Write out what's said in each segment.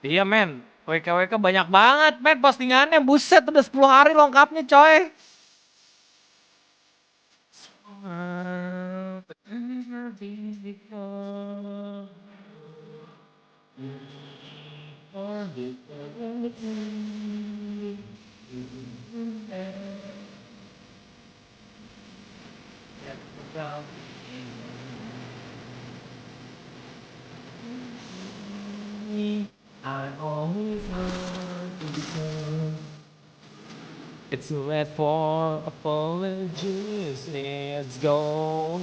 Iya men, WKWK banyak banget men postingannya, buset udah 10 hari lengkapnya coy. It's made for apologies, let's go.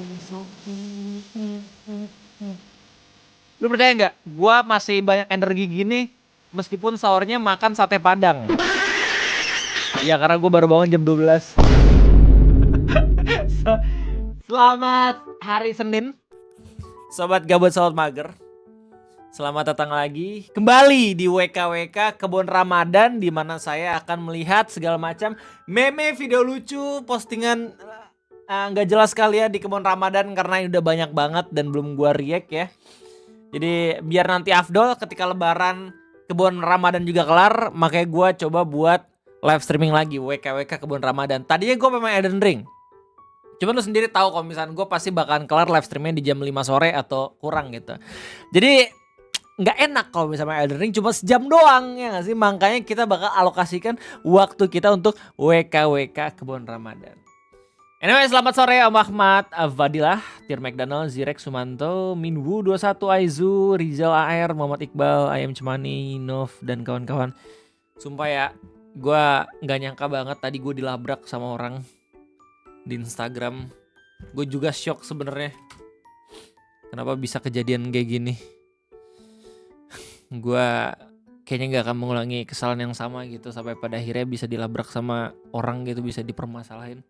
Lu percaya nggak? Gua masih banyak energi gini meskipun sahurnya makan sate Padang. Ya karena gue baru bangun jam 12. Selamat hari Senin, sobat gabut sobat mager. Selamat datang lagi kembali di WKWK Kebun Ramadan, di mana saya akan melihat segala macam meme, video lucu, postingan nggak jelas sekali ya di Kebun Ramadan karena ini udah banyak banget dan belum gua react ya. Jadi biar nanti afdol ketika lebaran Kebun Ramadan juga kelar, makanya gua coba buat live streaming lagi WKWK Kebun Ramadan. Tadinya gue memang Elden Ring. Cuman lu sendiri tahu kalau misalnya gue pasti bakalan kelar live streamnya di jam 5 sore atau kurang gitu. Jadi nggak enak kalau misalnya Elden Ring cuma sejam doang ya nggak sih. Makanya kita bakal alokasikan waktu kita untuk WKWK Kebun Ramadan. Anyway, selamat sore Om Ahmad, Fadilah, Tir McDonald, Zirek Sumanto, Minwu 21, Aizu, Rizal AR, Muhammad Iqbal, Ayam Cemani, Nov, dan kawan-kawan. Sumpah ya, gue nggak nyangka banget tadi gue dilabrak sama orang di Instagram. Gue juga shock sebenarnya. Kenapa bisa kejadian kayak gini? Gue kayaknya nggak akan mengulangi kesalahan yang sama gitu sampai pada akhirnya bisa dilabrak sama orang gitu, bisa dipermasalahin.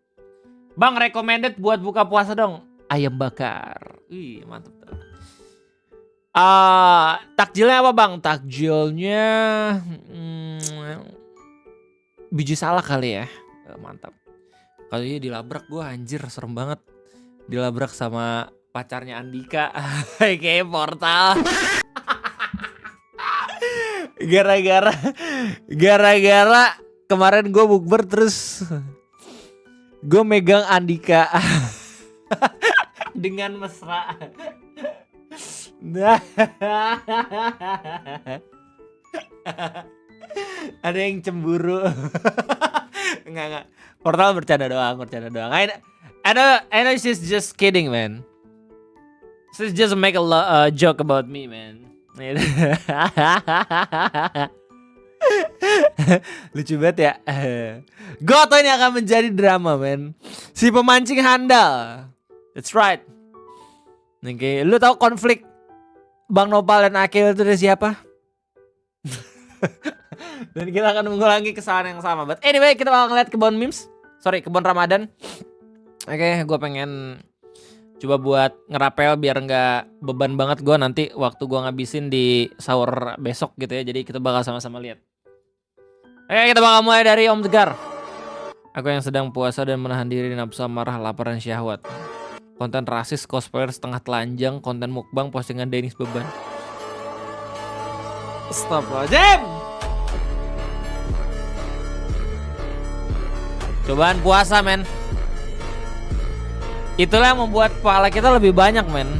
Bang, recommended buat buka puasa dong, ayam bakar. Wih, mantep tuh. Takjilnya apa bang? Takjilnya biji salak kali ya. Mantap. Kalau dia dilabrak gue anjir serem banget. Dilabrak sama pacarnya Andika. Kayak Portal. Gara-gara kemarin gue bukber terus gue megang Andika dengan mesra. Ada yang cemburu. Enggak. Portal bercanda doang. I know she's just kidding, man. She's just make a joke about me, man. Lucu banget ya. Gue tau ini akan menjadi drama, man. Si pemancing handal. That's right. Oke, lu tahu konflik Bang Nopal dan Akil itu dari siapa? Dan kita akan mengulangi kesalahan yang sama. But anyway, kita bakal ngeliat kebun memes. Kebun Ramadan. Oke, gue pengen coba buat ngerapel biar nggak beban banget gue nanti waktu gue ngabisin di sahur besok gitu ya. Jadi kita bakal sama-sama lihat. Oke, kita bakal mulai dari Om Tegar. Aku yang sedang puasa dan menahan diri nafsu marah, lapar dan syahwat. Konten rasis, cosplayer setengah telanjang, konten mukbang, postingan Dennis Beban. Stop Jim. Cobaan puasa, men. Itulah yang membuat pahala kita lebih banyak, men.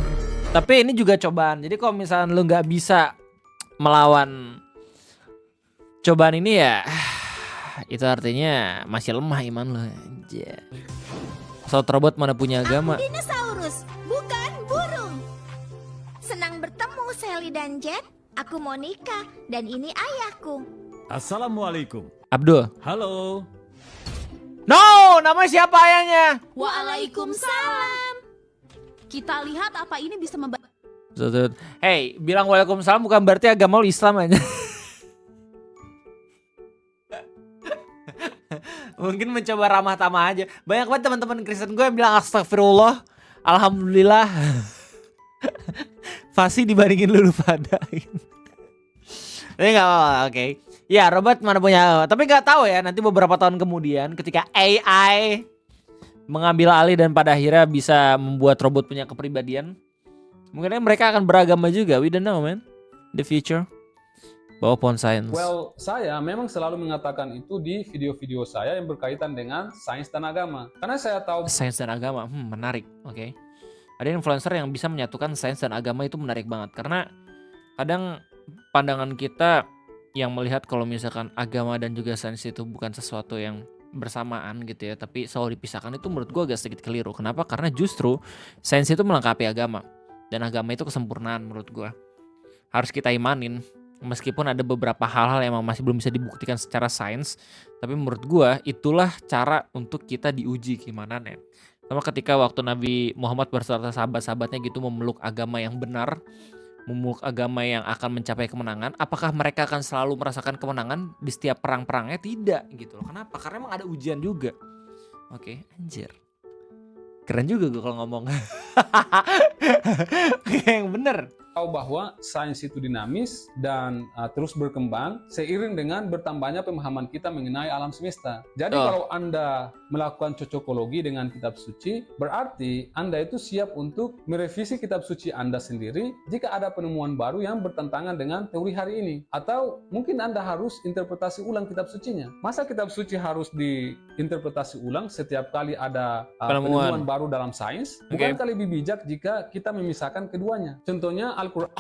Tapi ini juga cobaan. Jadi kalau misalnya lu gak bisa melawan cobaan ini ya, itu artinya masih lemah iman lu. Pesawat robot mana punya agama. Aku dinosaurus, bukan burung. Senang bertemu Sally dan Jet. Aku Monica dan ini ayahku. Assalamualaikum. Abdul. Halo. No, namanya siapa ayahnya? Waalaikumsalam. Kita lihat apa ini bisa Hey, bilang waalaikumsalam bukan berarti agama lu Islam aja. Mungkin mencoba ramah tamah aja. Banyak banget teman-teman Kristen gue yang bilang astagfirullah, alhamdulillah. Fasih dibandingin lulu pada. Tapi nggak apa-apa, oke. Ya robot mana punya, tapi nggak tahu ya nanti beberapa tahun kemudian ketika AI mengambil alih dan pada akhirnya bisa membuat robot punya kepribadian, mungkin mereka akan beragama juga. We don't know man, the future. Bawa pohon science. Well, saya memang selalu mengatakan itu di video-video saya yang berkaitan dengan sains dan agama. Karena saya tahu Sains dan agama, menarik. Oke. Ada influencer yang bisa menyatukan sains dan agama, itu menarik banget. Karena kadang pandangan kita yang melihat kalau misalkan agama dan juga sains itu bukan sesuatu yang bersamaan gitu ya, tapi selalu dipisahkan, itu menurut gue agak sedikit keliru. Kenapa? Karena justru sains itu melengkapi agama. Dan agama itu kesempurnaan menurut gue. Harus kita imanin. Meskipun ada beberapa hal-hal yang masih belum bisa dibuktikan secara sains, tapi menurut gua itulah cara untuk kita diuji keimanannya. Sama ketika waktu Nabi Muhammad beserta sahabat-sahabatnya gitu memeluk agama yang benar, memeluk agama yang akan mencapai kemenangan, apakah mereka akan selalu merasakan kemenangan di setiap perang-perangnya? Tidak gitu loh. Kenapa? Karena emang ada ujian juga. Oke, anjir. Keren juga gue kalau ngomong. Yang bener. bahwa sains itu dinamis dan terus berkembang seiring dengan bertambahnya pemahaman kita mengenai alam semesta. Jadi kalau Anda melakukan cocokologi dengan kitab suci, berarti Anda itu siap untuk merevisi kitab suci Anda sendiri jika ada penemuan baru yang bertentangan dengan teori hari ini. Atau mungkin Anda harus interpretasi ulang kitab sucinya. Masa kitab suci harus diinterpretasi ulang setiap kali ada penemuan baru dalam sains? Bukankah lebih bijak jika kita memisahkan keduanya? Contohnya Al-Quran.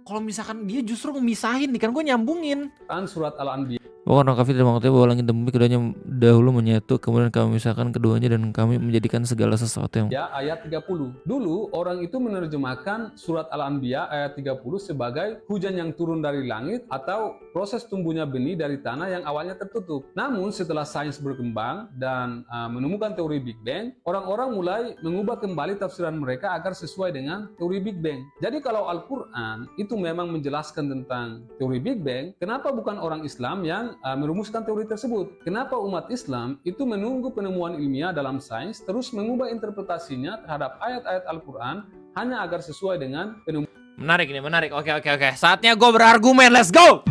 Kalau misalkan dia justru memisahin nih, kan gue nyambungin. Surat Al-Anbiya. Bahwa kafir dan mengetahui bahwa langit dan bumi keduanya dahulu menyatu, kemudian kami memisahkan keduanya dan kami menjadikan segala sesuatu yang... Ya, ayat 30. Dulu orang itu menerjemahkan surat Al-Anbiya ayat 30 sebagai hujan yang turun dari langit atau proses tumbuhnya benih dari tanah yang awalnya tertutup. Namun setelah sains berkembang dan menemukan teori Big Bang, orang-orang mulai mengubah kembali tafsiran mereka agar sesuai dengan teori Big Bang. Jadi kalau Al-Quran itu memang menjelaskan tentang teori Big Bang, kenapa bukan orang Islam yang merumuskan teori tersebut? Kenapa umat Islam itu menunggu penemuan ilmiah dalam sains terus mengubah interpretasinya terhadap ayat-ayat Al-Quran hanya agar sesuai dengan penemuan? Menarik ini, menarik. Oke. Saatnya gue berargumen, let's go!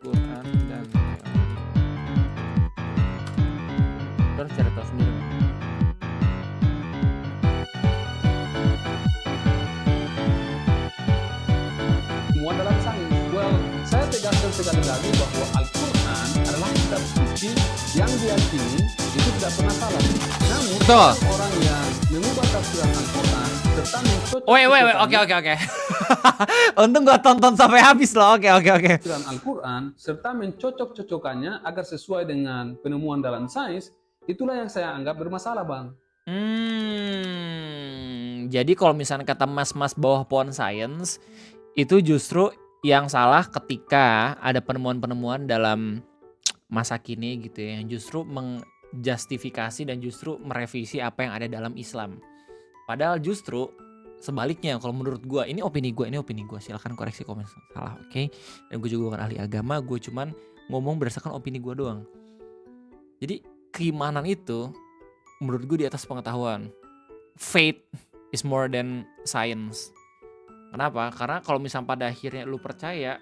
Al-Quran dan... Terus cari tahu sendiri. Dalam sains. Well, saya tegaskan sekali lagi bahwa Al-Quran adalah kitab suci yang diyakini itu tidak pernah salah. Namun orang yang mengubah tafsiran Al-Quran serta mencocokkan Oke. Untung gue tonton sampai habis loh. Oke. tafsiran Al-Quran serta mencocok-cocokannya agar sesuai dengan penemuan dalam sains, itulah yang saya anggap bermasalah, Bang. Jadi kalau misalnya kata mas-mas bawah pohon science, itu justru yang salah ketika ada penemuan-penemuan dalam masa kini gitu ya, yang justru menjustifikasi dan justru merevisi apa yang ada dalam Islam. Padahal justru sebaliknya, kalau menurut gue, ini opini gue, silahkan koreksi komen salah, oke? Dan gue juga bukan ahli agama, gue cuman ngomong berdasarkan opini gue doang. Jadi keimanan itu menurut gue di atas pengetahuan. Faith is more than science. Kenapa? Karena kalau misalnya pada akhirnya lu percaya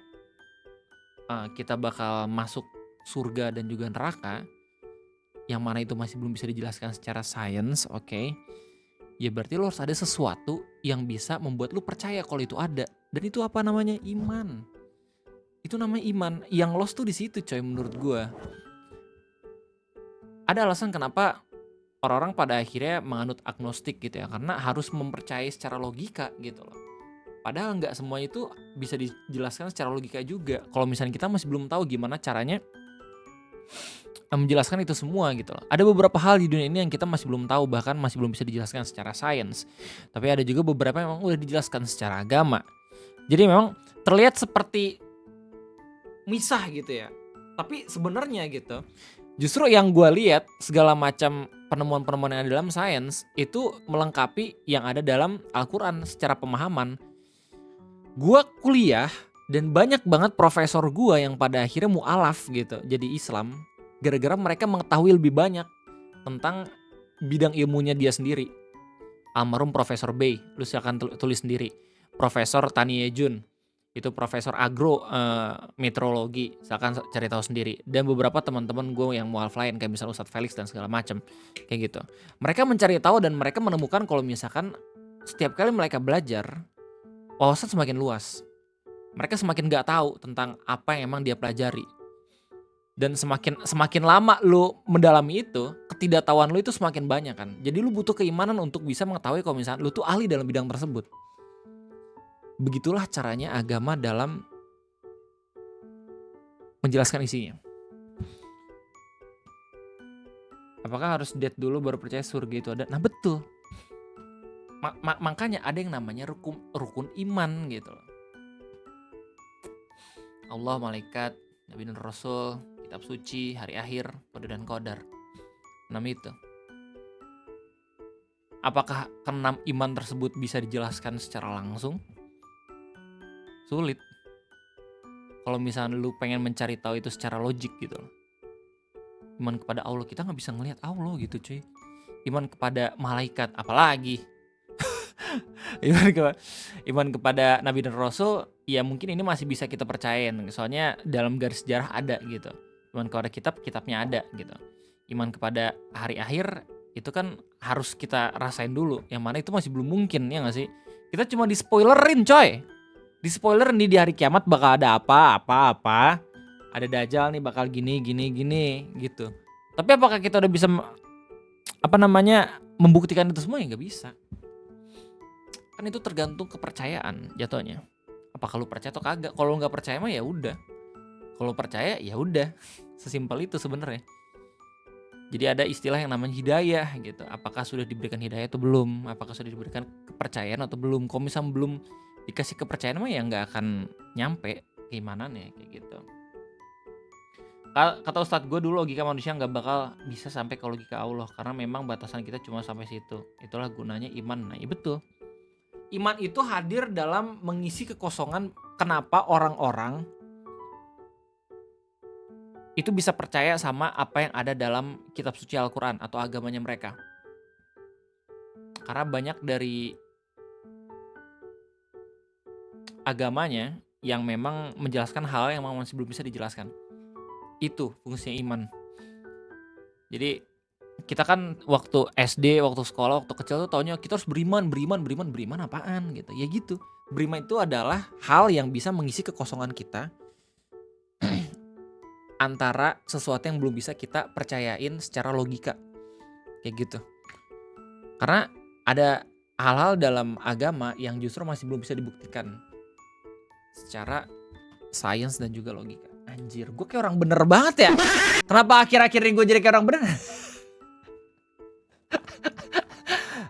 kita bakal masuk surga dan juga neraka, yang mana itu masih belum bisa dijelaskan secara sains, oke? Ya berarti lu harus ada sesuatu yang bisa membuat lu percaya kalau itu ada. Dan itu apa namanya? Iman. Itu namanya iman. Yang lost tuh di situ, coy, menurut gua. Ada alasan kenapa orang-orang pada akhirnya menganut agnostik gitu ya, karena harus mempercayai secara logika gitu loh. Padahal nggak semua itu bisa dijelaskan secara logika juga. Kalau misalnya kita masih belum tahu gimana caranya menjelaskan itu semua gitu loh. Ada beberapa hal di dunia ini yang kita masih belum tahu, bahkan masih belum bisa dijelaskan secara sains. Tapi ada juga beberapa yang memang udah dijelaskan secara agama. Jadi memang terlihat seperti misah gitu ya. Tapi sebenarnya gitu, justru yang gue lihat segala macam penemuan-penemuan yang ada dalam sains itu melengkapi yang ada dalam Al-Quran secara pemahaman. Gua kuliah Dan banyak banget profesor gua yang pada akhirnya mualaf gitu, jadi Islam, gara-gara mereka mengetahui lebih banyak tentang bidang ilmunya dia sendiri. Almarhum Profesor Bey, lu silakan tulis sendiri. Profesor Tanie Jun, itu profesor agro meteorologi, silakan cari tahu sendiri. Dan beberapa teman-teman gue yang mualaf lain kayak misalnya Ustadz Felix dan segala macam kayak gitu. Mereka mencari tahu dan mereka menemukan kalau misalkan setiap kali mereka belajar, wawasan semakin luas. Mereka semakin gak tahu tentang apa yang emang dia pelajari. Dan semakin lama lu mendalami itu, ketidaktahuan lu itu semakin banyak kan. Jadi lu butuh keimanan untuk bisa mengetahui kalau misalnya lu tuh ahli dalam bidang tersebut. Begitulah caranya agama dalam menjelaskan isinya. Apakah harus date dulu baru percaya surga itu ada? Nah betul. Makanya ada yang namanya rukun iman gitu loh. Allah, malaikat, Nabi dan Rasul, kitab suci, hari akhir, kode dan qadar. 6 itu. Apakah keenam iman tersebut bisa dijelaskan secara langsung? Sulit. Kalau misalnya lu pengen mencari tahu itu secara logik gitu loh. Iman kepada Allah, kita gak bisa ngelihat Allah gitu cuy. Iman kepada malaikat, apalagi. Iman kepada Nabi dan Rasul, ya mungkin ini masih bisa kita percayain. Soalnya dalam garis sejarah ada gitu. Iman kepada kitabnya ada gitu. Iman kepada hari akhir, itu kan harus kita rasain dulu. Yang mana itu masih belum mungkin, ya gak sih? Kita cuma di spoilerin coy. Di spoiler nih di hari kiamat bakal ada apa. Ada Dajjal nih bakal gini gitu. Tapi apakah kita udah bisa membuktikan itu semua? Ya nggak bisa. Kan itu tergantung kepercayaan jatuhnya. Apakah lu percaya atau kagak? Kalau nggak percaya mah ya udah. Kalau percaya ya udah. Sesimpel itu sebenarnya. Jadi ada istilah yang namanya hidayah gitu. Apakah sudah diberikan hidayah atau belum? Apakah sudah diberikan kepercayaan atau belum? Kalau misalnya belum dikasih kepercayaan mah ya nggak akan nyampe keimanannya kayak gitu. Kata Ustadz gue dulu, logika manusia nggak bakal bisa sampai ke logika Allah karena memang batasan kita cuma sampai situ. Itulah gunanya iman. Nah iya betul. Iman itu hadir dalam mengisi kekosongan. Kenapa orang-orang itu bisa percaya sama apa yang ada dalam kitab suci Al-Quran atau agamanya mereka. Karena banyak dari agamanya yang memang menjelaskan hal yang masih belum bisa dijelaskan. Itu fungsinya iman. Jadi kita kan waktu SD, waktu sekolah, waktu kecil tuh taunya kita harus beriman apaan gitu. Ya gitu. Beriman itu adalah hal yang bisa mengisi kekosongan kita antara sesuatu yang belum bisa kita percayain secara logika. Kayak gitu. Karena ada hal-hal dalam agama yang justru masih belum bisa dibuktikan secara sains dan juga logika. Anjir, gue kayak orang bener banget ya. Kenapa akhir-akhir ini gue jadi kayak orang bener?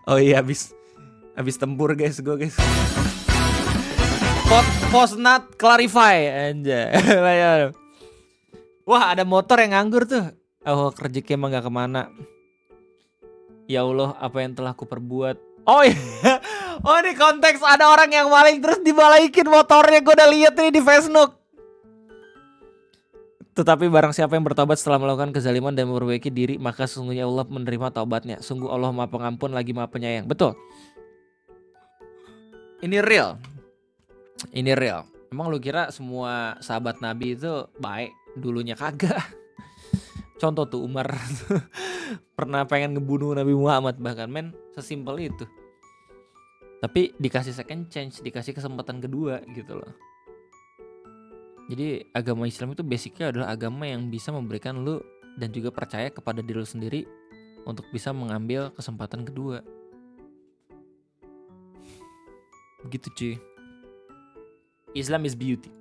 Oh iya, habis tempur guys, gue guys. Post not clarify, anjay. Wah, ada motor yang nganggur tuh. Oh, rezeki emang gak kemana. Ya Allah, apa yang telah ku perbuat. Oh iya. Oh ini konteks ada orang yang maling terus dibalikin motornya. Gue udah lihat nih di Facebook. Tetapi barang siapa yang bertobat setelah melakukan kezaliman dan memperbaiki diri, maka sesungguhnya Allah menerima taubatnya. Sungguh Allah Maha Pengampun lagi Maha Penyayang. Betul. Ini real. Emang lu kira semua sahabat Nabi itu baik? Dulunya kagak. Contoh tuh Umar pernah pengen ngebunuh Nabi Muhammad bahkan, men, sesimpel itu. Tapi dikasih second chance, dikasih kesempatan kedua gitu loh. Jadi agama Islam itu basicnya adalah agama yang bisa memberikan lu dan juga percaya kepada diri lu sendiri untuk bisa mengambil kesempatan kedua. Begitu cuy. Islam is beauty.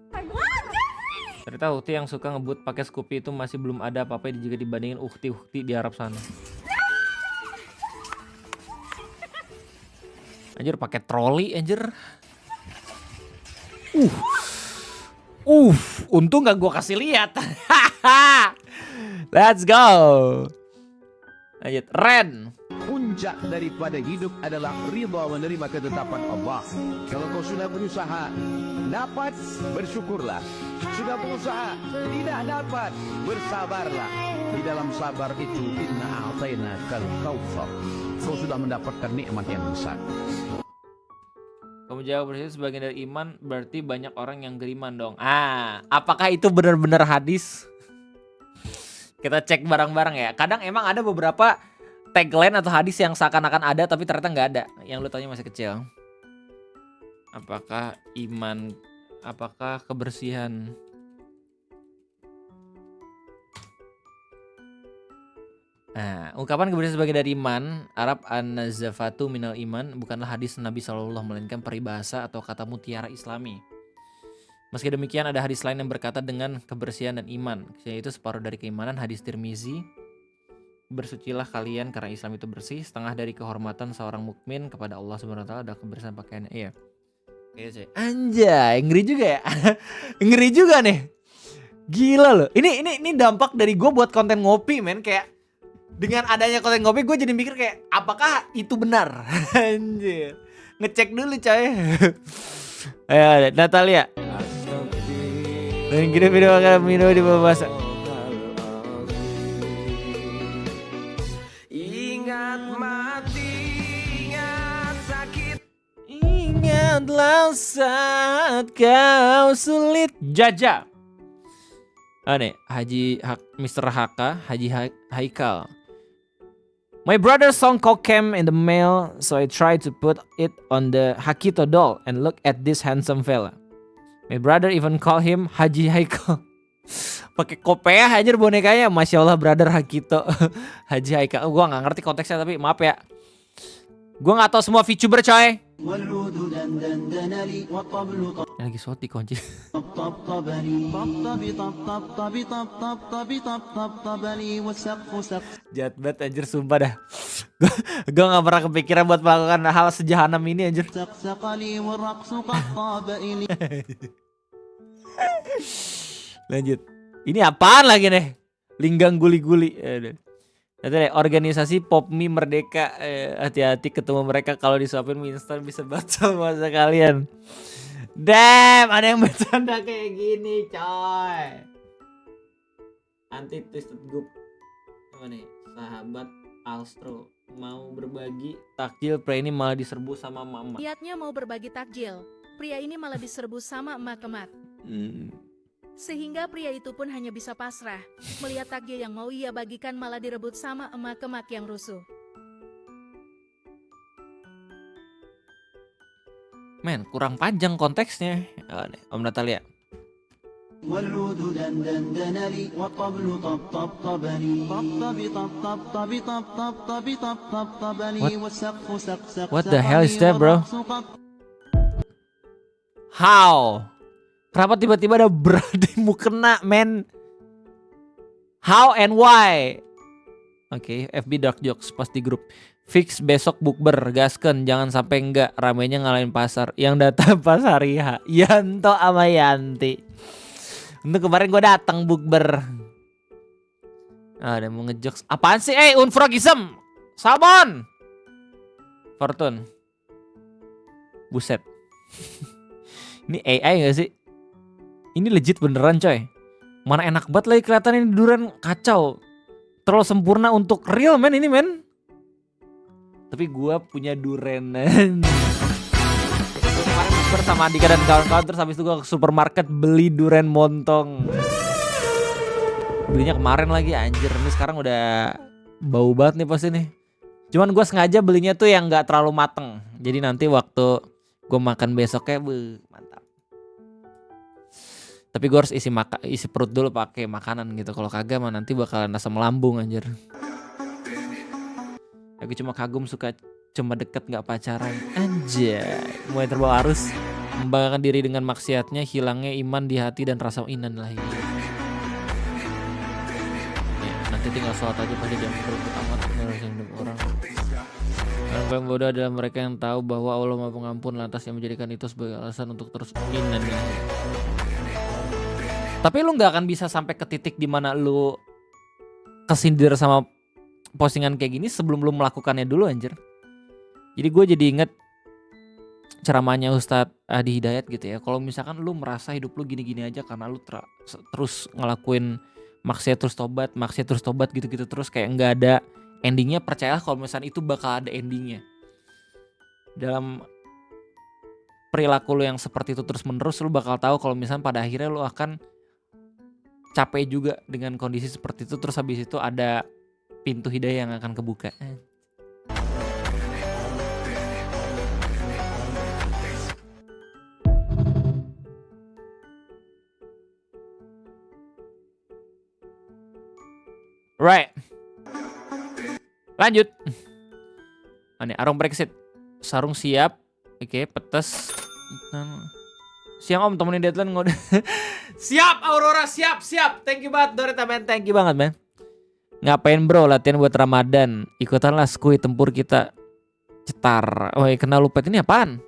Ternyata ukti yang suka ngebut pakai Scoopy itu masih belum ada apa-apa jika dibandingin ukti-ukti di Arab sana. Anjir pakai troli anjir. Untung gak gue kasih lihat. Let's go. Lanjut, Ren. puncak daripada hidup adalah ridha menerima ketetapan Allah. Kalau kau sudah berusaha dapat, bersyukurlah. Sudah berusaha tidak dapat, bersabarlah. Di dalam sabar itu inna a'tainakal kautsar. Kau sudah mendapatkan nikmat yang besar. Kamu jawab bersih sebagian dari iman, berarti banyak orang yang beriman dong. Apakah itu benar-benar hadis? Kita cek bareng-bareng ya. Kadang emang ada beberapa tagline atau hadis yang seakan-akan ada tapi ternyata nggak ada. Yang lu tanya masih kecil. Apakah iman, apakah kebersihan? Ungkapan kebersihan sebagai dari iman, Arab an-nazafatu minal iman, bukanlah hadis Nabi SAW, melainkan peribahasa atau kata mutiara Islami. Meski demikian ada hadis lain yang berkata dengan kebersihan dan iman, yaitu separuh dari keimanan, hadis Tirmizi. Bersucilah kalian karena Islam itu bersih, setengah dari kehormatan seorang mukmin kepada Allah Subhanahu wa taala ada kebersihan pakaiannya. Iya. Anjay, ngeri juga ya. Ngeri juga nih. Gila loh. Ini dampak dari gue buat konten ngopi, men. Kayak dengan adanya konten ngopi gue jadi mikir kayak apakah itu benar? Anjir. Ngecek dulu coy. Ayo Natalia. Dan kirim video di bawah bahasa. Ingat mati, ingat sakit, ingatlah saat kau sulit. Jaja. Nih, Mr. Haka, Haji Haikal. My brother's song call came in the mail, so I tried to put it on the Hakito doll and look at this handsome fella. My brother even call him Haji Haikal. Pakai kopiah aja bonekanya, Masya Allah brother Hakito. Haji Haikal. Gua nggak ngerti konteksnya tapi maaf ya. Gua nggak tahu semua VTuber coy. Lagi soti kunci. Jahat banget anjir, sumpah dah. Gue gak pernah kepikiran buat melakukan hal sejahanam ini anjir. Lanjut. Ini apaan lagi nih? Linggang guli-guli. Organisasi Popmi Merdeka, hati-hati ketemu mereka, kalau disuapin mie instan bisa batal masa kalian. Damn, ada yang bercanda kayak gini coy. Anti twisted group. Apa nih? Sahabat Alstro mau berbagi takjil, pria ini malah diserbu sama mama. Niatnya mau berbagi takjil, pria ini malah diserbu sama emak-emak. Sehingga pria itu pun hanya bisa pasrah melihat takjil yang mau ia bagikan malah direbut sama emak-emak yang rusuh. Men, kurang panjang konteksnya. Om Natalia. What the hell is that, bro? How? Kenapa tiba-tiba ada beradimu kena, men? How and why? Oke, FB Dark Jokes pas di grup. Fix besok bukber, gasken, jangan sampai enggak ramainya ngalahin pasar. Yang datang pas hari H, Yanto sama Yanti. Untuk kemarin gue datang bukber. Ada mau ngejokes. Apaan sih? Unfrogism. Salmon. Fortune. Buset. Ini AI gak sih? Ini legit beneran coy. Mana enak banget lagi kelihatan ini durian, kacau. Terlalu sempurna untuk real men ini men. Tapi gue punya durian. Kemarin bersama Andika dan kawan-kawan, terus habis itu gue ke supermarket beli durian montong. Belinya kemarin lagi anjir. Ini sekarang udah bau banget nih pasti nih. Cuman gue sengaja belinya tuh yang gak terlalu mateng. Jadi nanti waktu gue makan besoknya mantap. Tapi gue harus isi perut dulu pakai makanan gitu. Kalau kagak mah nanti bakalan asam lambung anjir. Aku cuma kagum, suka cuma deket gak pacaran. Anjay, mulai terbawa arus. Membanggakan diri dengan maksiatnya, hilangnya iman di hati dan rasa inan lah. Nanti tinggal sholat aja pada jam berikut amat ngurusin hidup orang. Orang paling bodoh adalah mereka yang tahu bahwa Allah Maha Pengampun, lantas yang menjadikan itu sebagai alasan untuk terus inan. Tapi lu nggak akan bisa sampai ke titik dimana lu kesindir sama postingan kayak gini sebelum lu melakukannya dulu anjir. Jadi gue jadi inget ceramahnya Ustadz Adi Hidayat gitu ya. Kalau misalkan lu merasa hidup lu gini-gini aja karena lu terus ngelakuin maksiat terus tobat gitu-gitu terus kayak nggak ada endingnya, percayalah kalau misalkan itu bakal ada endingnya. Dalam perilaku lu yang seperti itu terus menerus, lu bakal tahu kalau misalkan pada akhirnya lu akan capek juga dengan kondisi seperti itu. Terus habis itu ada pintu hidayah yang akan kebuka. Right. Lanjut. Ini arung Brexit. Sarung siap. Oke, petes. Siang om temenin deadline ngode. Siap Aurora, siap. Thank you banget Dorita man, thank you banget man. Ngapain bro, latihan buat Ramadan. Ikutanlah skui tempur kita. Cetar. Oh kenal lupet ini apaan?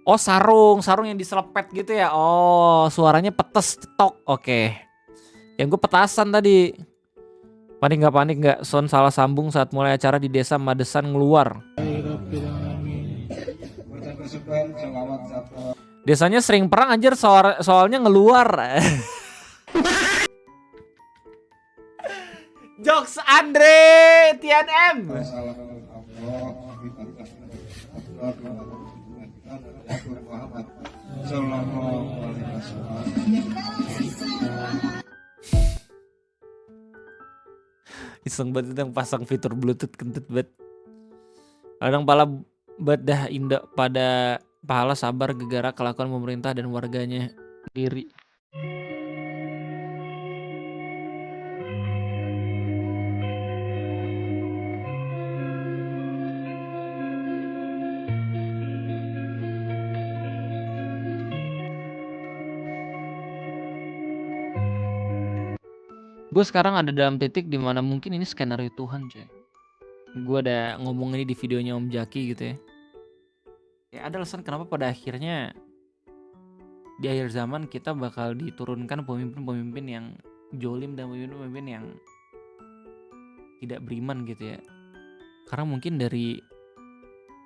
Oh sarung yang diselepet gitu ya. Oh suaranya petes cetok. Oke. Yang gue petasan tadi. Panik nggak? Son salah sambung saat mulai acara di desa Madesan ngeluar. Desanya sering perang anjir soalnya ngeluar. Jokes Andre TNM. Iseng banget yang pasang fitur Bluetooth kentut banget. Kadang pala badah indah pada pahala sabar gegara kelakuan pemerintah dan warganya diri. Gue sekarang ada dalam titik dimana mungkin ini skenario Tuhan coy. Gue ada ngomong ini di videonya Om Jaki gitu ya. Ya ada alasan kenapa pada akhirnya di akhir zaman kita bakal diturunkan pemimpin-pemimpin yang jolim dan pemimpin-pemimpin yang tidak beriman gitu ya. Karena mungkin dari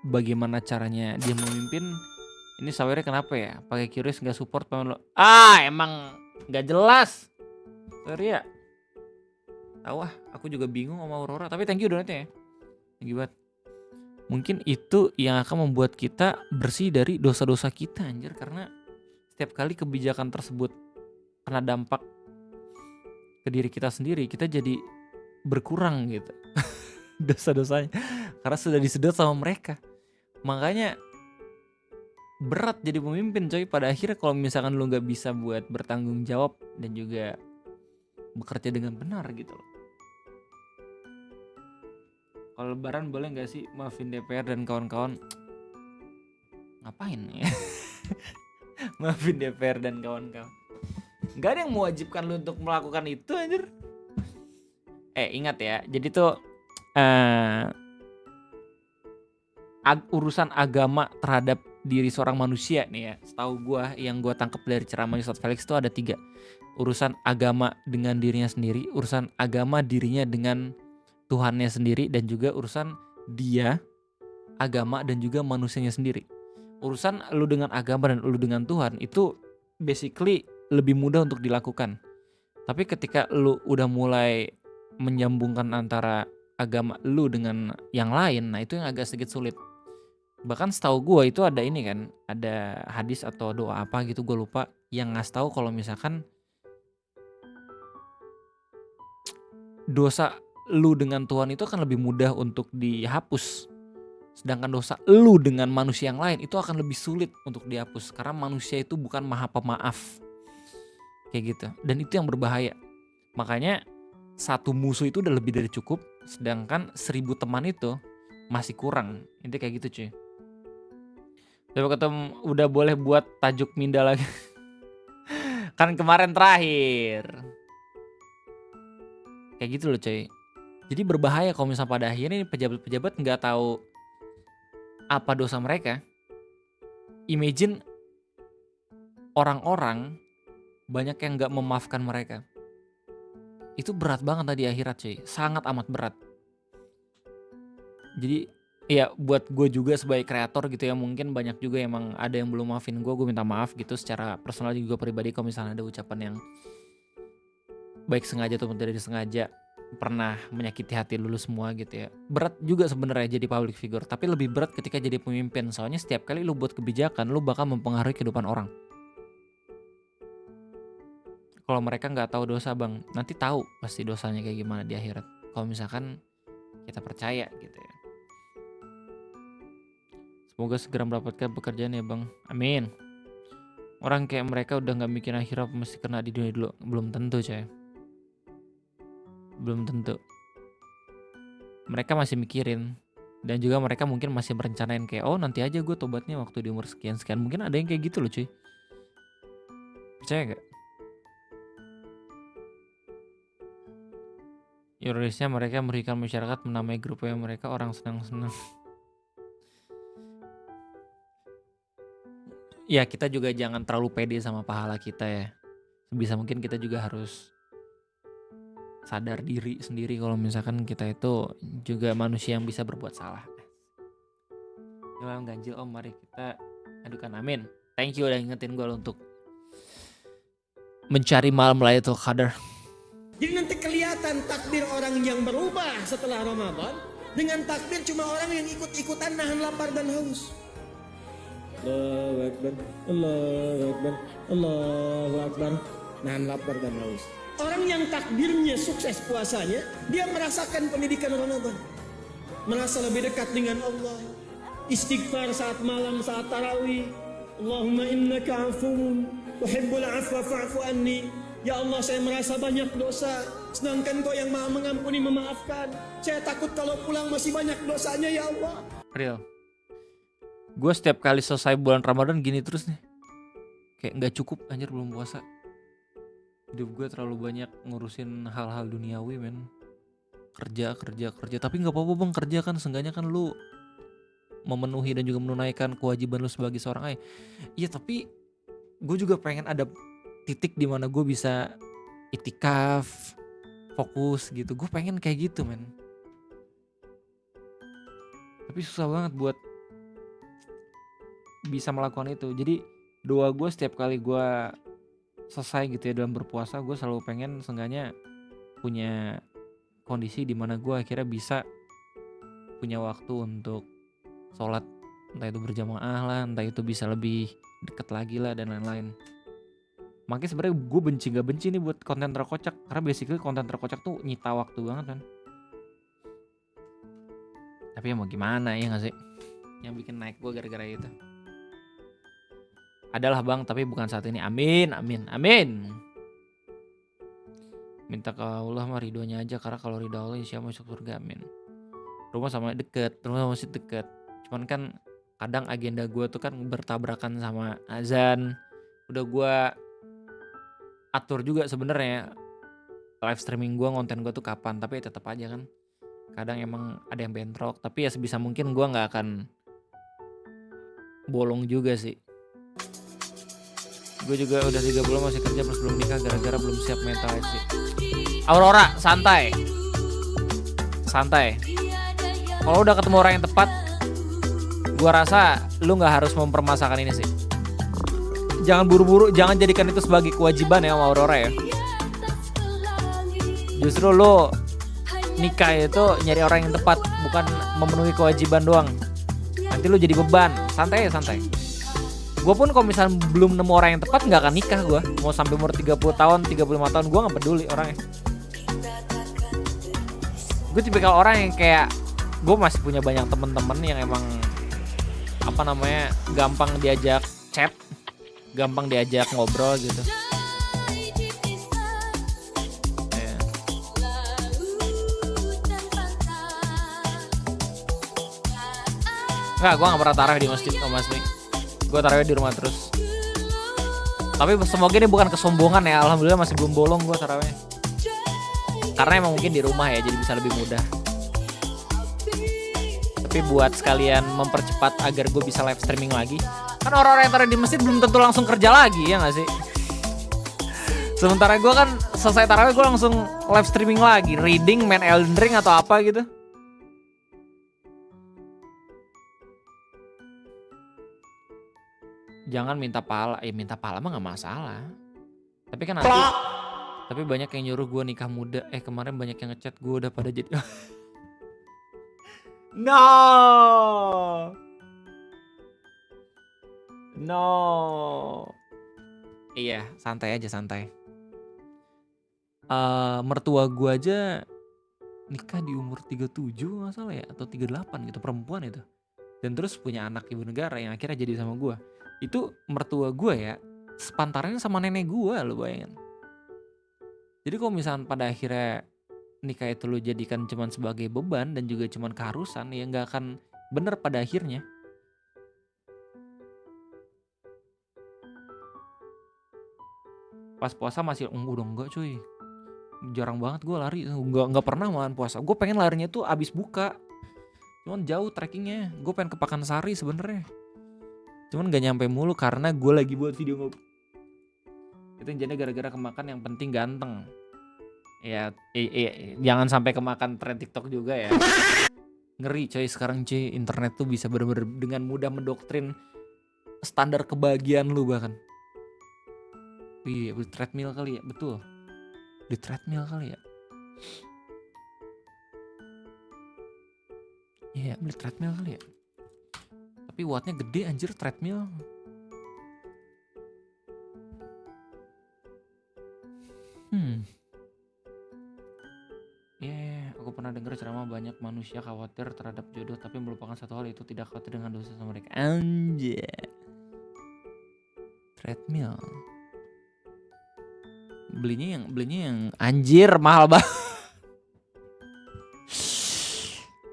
bagaimana caranya dia memimpin, ini sawernya kenapa ya? Pakai curious nggak support lo? Emang nggak jelas. Sorry ya. Tahu aku juga bingung sama Aurora. Tapi thank you donatnya ya. Thank you banget. Mungkin itu yang akan membuat kita bersih dari dosa-dosa kita anjir. Karena setiap kali kebijakan tersebut kena dampak ke diri kita sendiri, kita jadi berkurang gitu. Dosa-dosanya. Karena sudah disedot sama mereka. Makanya berat jadi pemimpin coy. Pada akhirnya kalau misalkan lu gak bisa buat bertanggung jawab dan juga bekerja dengan benar gitu loh. Kalau lebaran boleh gak sih maafin DPR dan kawan-kawan? Ngapain ya? Maafin DPR dan kawan-kawan. Gak ada yang mewajibkan lu untuk melakukan itu anjir. Ingat ya, jadi tuh urusan agama terhadap diri seorang manusia nih ya, setahu gue yang gue tangkap dari ceramah Ustadz Felix itu ada 3. Urusan agama dengan dirinya sendiri, urusan agama dirinya dengan Tuhannya sendiri, dan juga urusan dia, agama, dan juga manusianya sendiri. Urusan lu dengan agama dan lu dengan Tuhan itu basically lebih mudah untuk dilakukan. Tapi ketika lu udah mulai menyambungkan antara agama lu dengan yang lain, nah itu yang agak sedikit sulit. Bahkan setahu gue itu ada ini kan, ada hadis atau doa apa gitu gue lupa, yang ngasih tahu kalau misalkan dosa lu dengan Tuhan itu akan lebih mudah untuk dihapus. Sedangkan dosa lu dengan manusia yang lain itu akan lebih sulit untuk dihapus. Karena manusia itu bukan maha pemaaf. Kayak gitu. Dan itu yang berbahaya. Makanya satu musuh itu udah lebih dari cukup. Sedangkan 1000 teman itu masih kurang. Intinya kayak gitu cuy. Coba ketemu udah boleh buat tajuk Minda lagi. Kan kemarin terakhir. Kayak gitu loh cuy. Jadi berbahaya kalau misalnya pada akhirnya pejabat-pejabat nggak tahu apa dosa mereka. Imagine orang-orang banyak yang nggak memaafkan mereka. Itu berat banget tadi akhirat cuy. Sangat amat berat. Jadi ya buat gue juga sebagai kreator gitu ya, mungkin banyak juga emang ada yang belum maafin gue minta maaf gitu secara personal juga pribadi kalau misalnya ada ucapan yang baik sengaja ataupun tidak disengaja pernah menyakiti hati lu semua gitu ya. Berat juga sebenarnya jadi public figure, tapi lebih berat ketika jadi pemimpin. Soalnya setiap kali lu buat kebijakan, lu bakal mempengaruhi kehidupan orang. Kalau mereka nggak tahu dosa bang, nanti tahu pasti dosanya kayak gimana di akhirat. Kalau misalkan kita percaya gitu ya. Semoga segera mendapatkan pekerjaan ya bang. Amin. Orang kayak mereka udah nggak mikir akhirat mesti kena di dunia dulu. Belum tentu coy. Belum tentu. Mereka masih mikirin. Dan juga mereka mungkin masih merencanain kayak, oh nanti aja gue tobatnya waktu di umur sekian-sekian. Mungkin ada yang kayak gitu loh cuy. Percaya gak? Ironisnya mereka merugikan masyarakat menamai grupnya mereka orang senang-senang. Ya kita juga jangan terlalu pede sama pahala kita ya. Sebisa mungkin kita juga harus sadar diri sendiri kalau misalkan kita itu juga manusia yang bisa berbuat salah. Jangan ganjil om, mari kita adukan amin. Thank you udah ingetin gue untuk mencari malam Lailatul Qadar. Jadi nanti kelihatan takbir orang yang berubah setelah Ramadan dengan takbir cuma orang yang ikut-ikutan nahan lapar dan haus. Allahu Akbar, Allahu Akbar, Allahu Akbar, nahan lapar dan haus. Orang yang takbirnya sukses puasanya, dia merasakan pendidikan Ramadan. Merasa lebih dekat dengan Allah. Istighfar saat malam, saat tarawih. Allahumma innaka afuun, tuhibbul afwa fa'fu anni. Ya Allah, saya merasa banyak dosa, sedangkan Kau yang Maha mengampuni, memaafkan. Saya takut kalau pulang masih banyak dosanya ya Allah. Real. Gue setiap kali selesai bulan Ramadan gini terus nih. Kayak gak cukup anjir belum puasa. Hidup gue terlalu banyak ngurusin hal-hal duniawi men. Kerja. Tapi gak apa-apa bang, kerja kan seenggaknya kan lu memenuhi dan juga menunaikan kewajiban lu sebagai seorang ayah. Iya tapi gue juga pengen ada titik di mana gue bisa itikaf, fokus gitu. Gue pengen kayak gitu men. Tapi susah banget buat bisa melakukan itu. Jadi doa gue setiap kali gue selesai gitu ya dalam berpuasa, gue selalu pengen seenggaknya punya kondisi di mana gue akhirnya bisa punya waktu untuk sholat, entah itu berjamaah lah, entah itu bisa lebih deket lagi lah dan lain-lain. Makanya sebenarnya gue gak benci nih buat konten terkocak, karena basically konten terkocak tuh nyita waktu banget kan. Tapi ya mau gimana ya gak sih, yang bikin naik gue gara-gara itu adalah bang, tapi bukan saat ini. Amin. Minta ke Allah mah ridhonya aja, karena kalau ridho Allah insya Allah masuk surga. Amin. Rumah masih deket. Cuman kan kadang agenda gue tuh kan bertabrakan sama azan. Udah gue atur juga sebenarnya live streaming gue, konten gue tuh kapan, tapi tetap aja kan kadang emang ada yang bentrok. Tapi ya sebisa mungkin gue nggak akan bolong juga sih. Gue juga udah 3 bulan masih kerja plus belum nikah gara-gara belum siap mental sih. Aurora, santai. Kalau udah ketemu orang yang tepat, gue rasa lu nggak harus mempermasakan ini sih. Jangan buru-buru, jangan jadikan itu sebagai kewajiban ya sama Aurora ya. Justru lu nikah itu nyari orang yang tepat, bukan memenuhi kewajiban doang. Nanti lu jadi beban. Santai. Gue pun kalau misalnya belum nemu orang yang tepat gak akan nikah gue. Mau sampai umur 30 tahun, 35 tahun gue gak peduli orangnya. Gue tipikal orang yang kayak, gue masih punya banyak temen-temen yang emang gampang diajak chat, gampang diajak ngobrol gitu. Enggak, gue gak pernah tarawih di masjid sama Masmi. Gue tarawih di rumah terus. Tapi semoga ini bukan kesombongan ya. Alhamdulillah masih belum bolong gue tarawihnya. Karena emang mungkin di rumah ya, jadi bisa lebih mudah. Tapi buat sekalian mempercepat agar gue bisa live streaming lagi. Kan orang-orang yang tarawih di masjid belum tentu langsung kerja lagi, ya gak sih? Sementara gue kan selesai tarawih gue langsung live streaming lagi. Reading, main Elden Ring atau apa gitu. Jangan minta pala. Minta pala mah nggak masalah. Tapi kan tapi banyak yang nyuruh gue nikah muda. Kemarin banyak yang ngechat gue udah pada jadi. No. No. Iya, santai aja, santai. Mertua gue aja nikah di umur 37 nggak salah ya, atau 38 gitu, perempuan itu. Dan terus punya anak ibu negara yang akhirnya jadi sama gue. Itu mertua gue ya, sepantarannya sama nenek gue, lo bayangin. Jadi kalau misalnya pada akhirnya nikah itu lo jadikan cuman sebagai beban dan juga cuman keharusan, ya nggak akan bener pada akhirnya. Pas puasa masih udah enggak cuy. Jarang banget gue lari, nggak pernah malahan puasa. Gue pengen larinya tuh abis buka, cuman jauh trekkingnya. Gue pengen ke Pakansari sebenarnya, cuman nggak nyampe mulu karena gue lagi buat video itu yang jadi gara-gara kemakan yang penting ganteng. Ya, jangan sampai kemakan tren TikTok juga ya. Ngeri coy sekarang cuy, internet tuh bisa bener-bener dengan mudah mendoktrin standar kebahagiaan lu bahkan. Iya, beli treadmill kali ya, betul. Di treadmill kali ya. Iya, beli treadmill kali ya. Tapi wattnya gede anjir treadmill. Aku pernah dengar ceramah banyak manusia khawatir terhadap jodoh tapi melupakan satu hal, itu tidak khawatir dengan dosa sama mereka. Anjir. Treadmill. Belinya yang anjir mahal banget.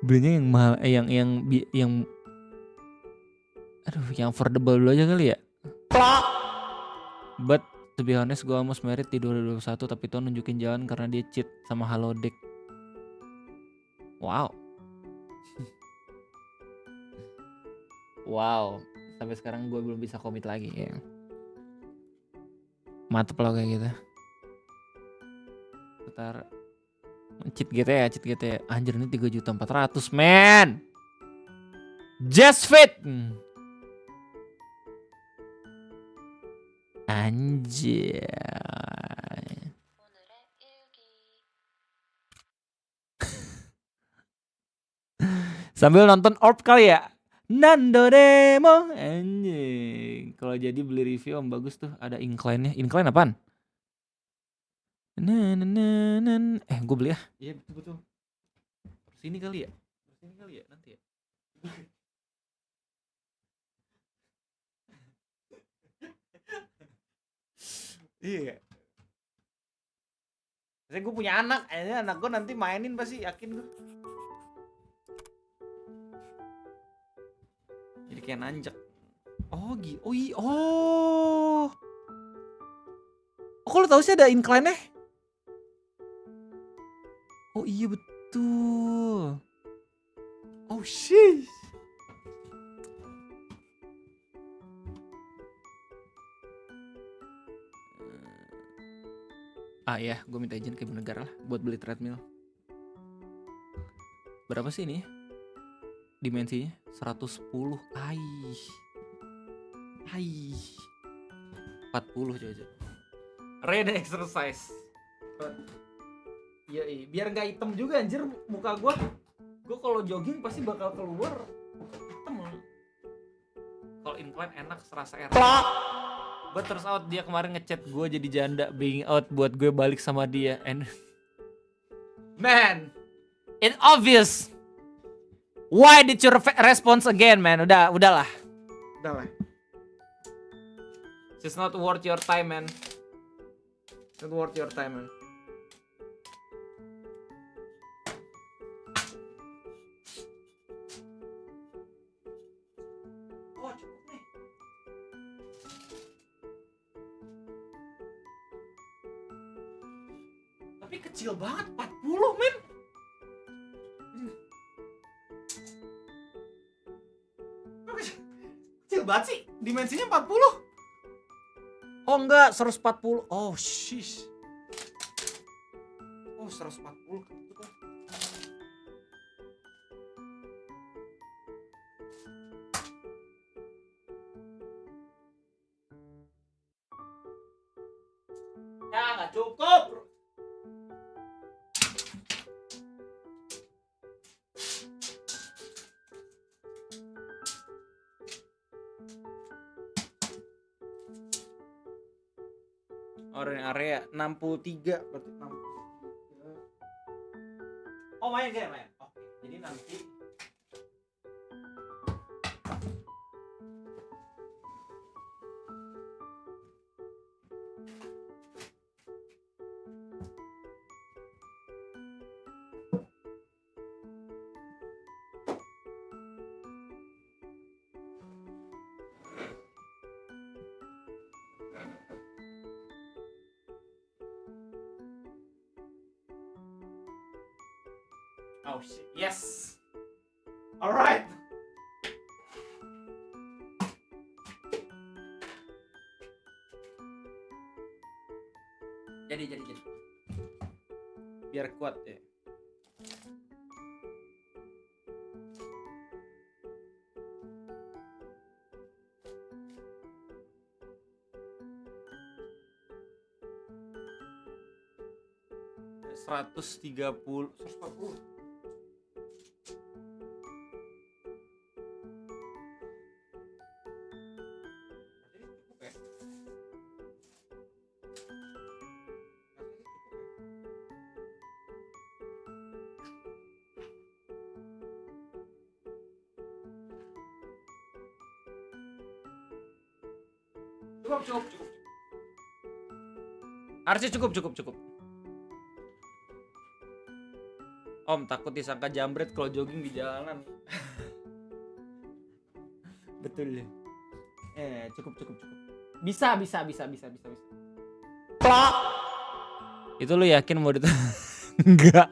Belinya yang mahal, yang aduh, yang affordable dulu aja kali ya. But to be honest, gue almost married di 2021 tapi Tuhan nunjukin jalan karena dia cheat sama halodeck. Wow. Wow, sampai sekarang gue belum bisa komit lagi ya. Mantep loh kayak gitu. Putar cheat GTA. Anjir ini 3.400.000 men. Just fit. Anjir. Sambil nonton Orb kali ya. Nando Demo. Anjing. Kalau jadi beli review om bagus tuh, ada incline-nya. Incline apaan? Gue beli ya. Iya betul. Sini kali ya. Nanti ya. Iya. Saya gue punya anak gue nanti mainin pasti, yakin gue. Jadi kayak nanjak. Oh gitu. Oh. Kok lo tau sih ada incline-nya? Oh iya betul. Oh shit. Iya, gue minta izin ke Ibu Negara lah buat beli treadmill. Berapa sih ini? Dimensinya 110. Aih. 40 coba. Rain exercise. Iya, biar nggak hitam juga anjir muka gue. Gue kalau jogging pasti bakal keluar hitam. Kalau incline enak, serasa enak. But turns out dia kemarin ngechat gue jadi janda, being out buat gue balik sama dia. And man, it's obvious. Why did you response again, man? Udahlah. It's not worth your time, man. Not worth your time, man. Oh, cukup nih. Tapi kecil banget, 40, men. Kecil banget sih, dimensinya 40. Oh enggak, 140. Oh shish. Oh 140 gitu kan. Ya nggak cukup. Orang area 63 berarti 63. Oh main game main. Oke. Jadi nanti oh shit. Yes. Alright. Jadi. Biar kuat ya. Seratus 130, 140. Cukup. Harusnya cukup. Om takut disangka jambret kalau jogging di jalanan. Betul. Cukup. Bisa. Plak. Itu lu yakin mau itu? Enggak.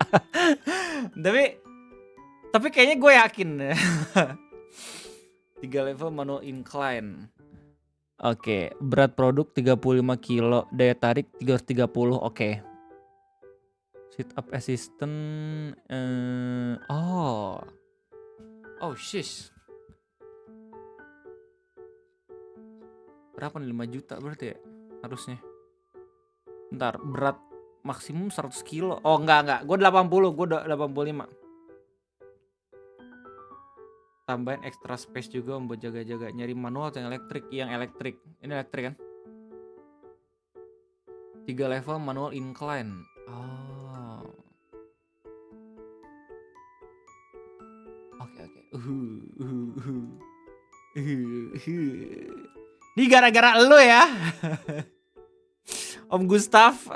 Tapi kayaknya gue yakin. 3 level manual incline. Oke, berat produk 35 kilo, daya tarik 330. Oke. Sit up assistant. Oh shish. Berapa nih? 5 juta berarti ya harusnya. Bentar, berat maksimum 100 kilo. Oh enggak. Gue 80, gue 85. Tambahin extra space juga buat jaga-jaga. Nyari manual atau yang elektrik? Yang elektrik. Ini elektrik kan? 3 level manual incline. Oh. Oke. Ini gara-gara lu ya. Om Gustaf.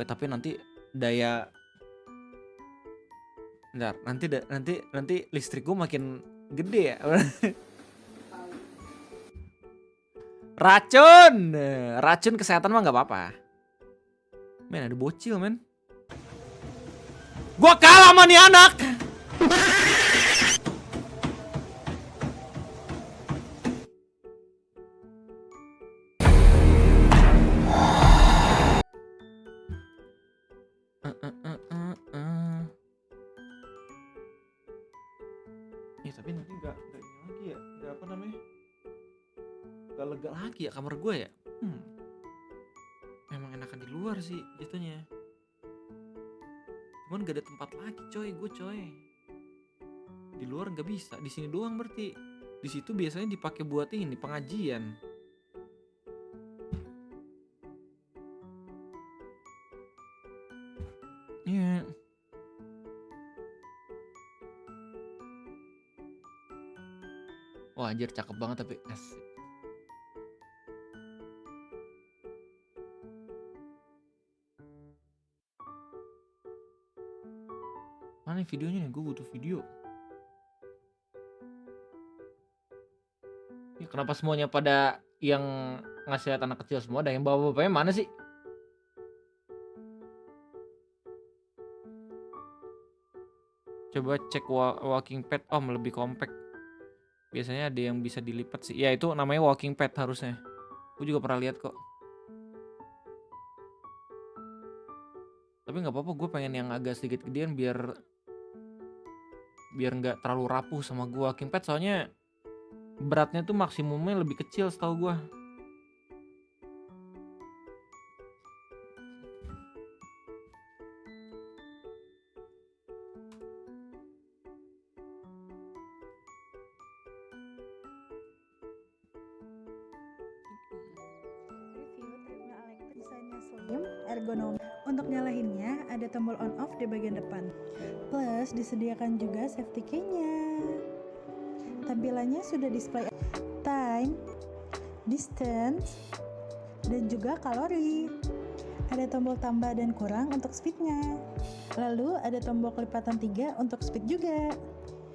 Tapi nanti daya bentar, nanti listrik gue makin gede ya. Racun kesehatan mah nggak apa-apa. Men ada bocil men. Gua kalah sama nih anak. Tapi nanti nggak ini lagi ya, nggak apa namanya, nggak lega lagi ya kamar gue ya. Memang enakan di luar sih jatuhnya. Cuman gak ada tempat lagi coy. Di luar nggak bisa, di sini doang berarti. Di situ biasanya dipakai buat ini pengajian. Iya. Wah anjir cakep banget tapi asik. Mana nih videonya nih? Gue butuh video. Ya, kenapa semuanya pada yang ngasih lihat anak kecil semua? Ada yang bawa-bapaknya mana sih? Coba cek walking pad. Lebih compact. Biasanya ada yang bisa dilipat sih. Ya itu namanya walking pad harusnya. Gue juga pernah lihat kok. Tapi nggak apa-apa, gue pengen yang agak sedikit gedean biar biar nggak terlalu rapuh sama gua. Walking pad soalnya beratnya tuh maksimumnya lebih kecil setahu gua. Review treadmill elektrik desainnya slim, ergonomis. Untuk nyalahinnya ada tombol on off di bagian depan. Plus disediakan juga safety key-nya. Tampilannya sudah display time, distance, dan juga kalori. Ada tombol tambah dan kurang untuk speednya. Lalu ada tombol kelipatan 3 untuk speed juga.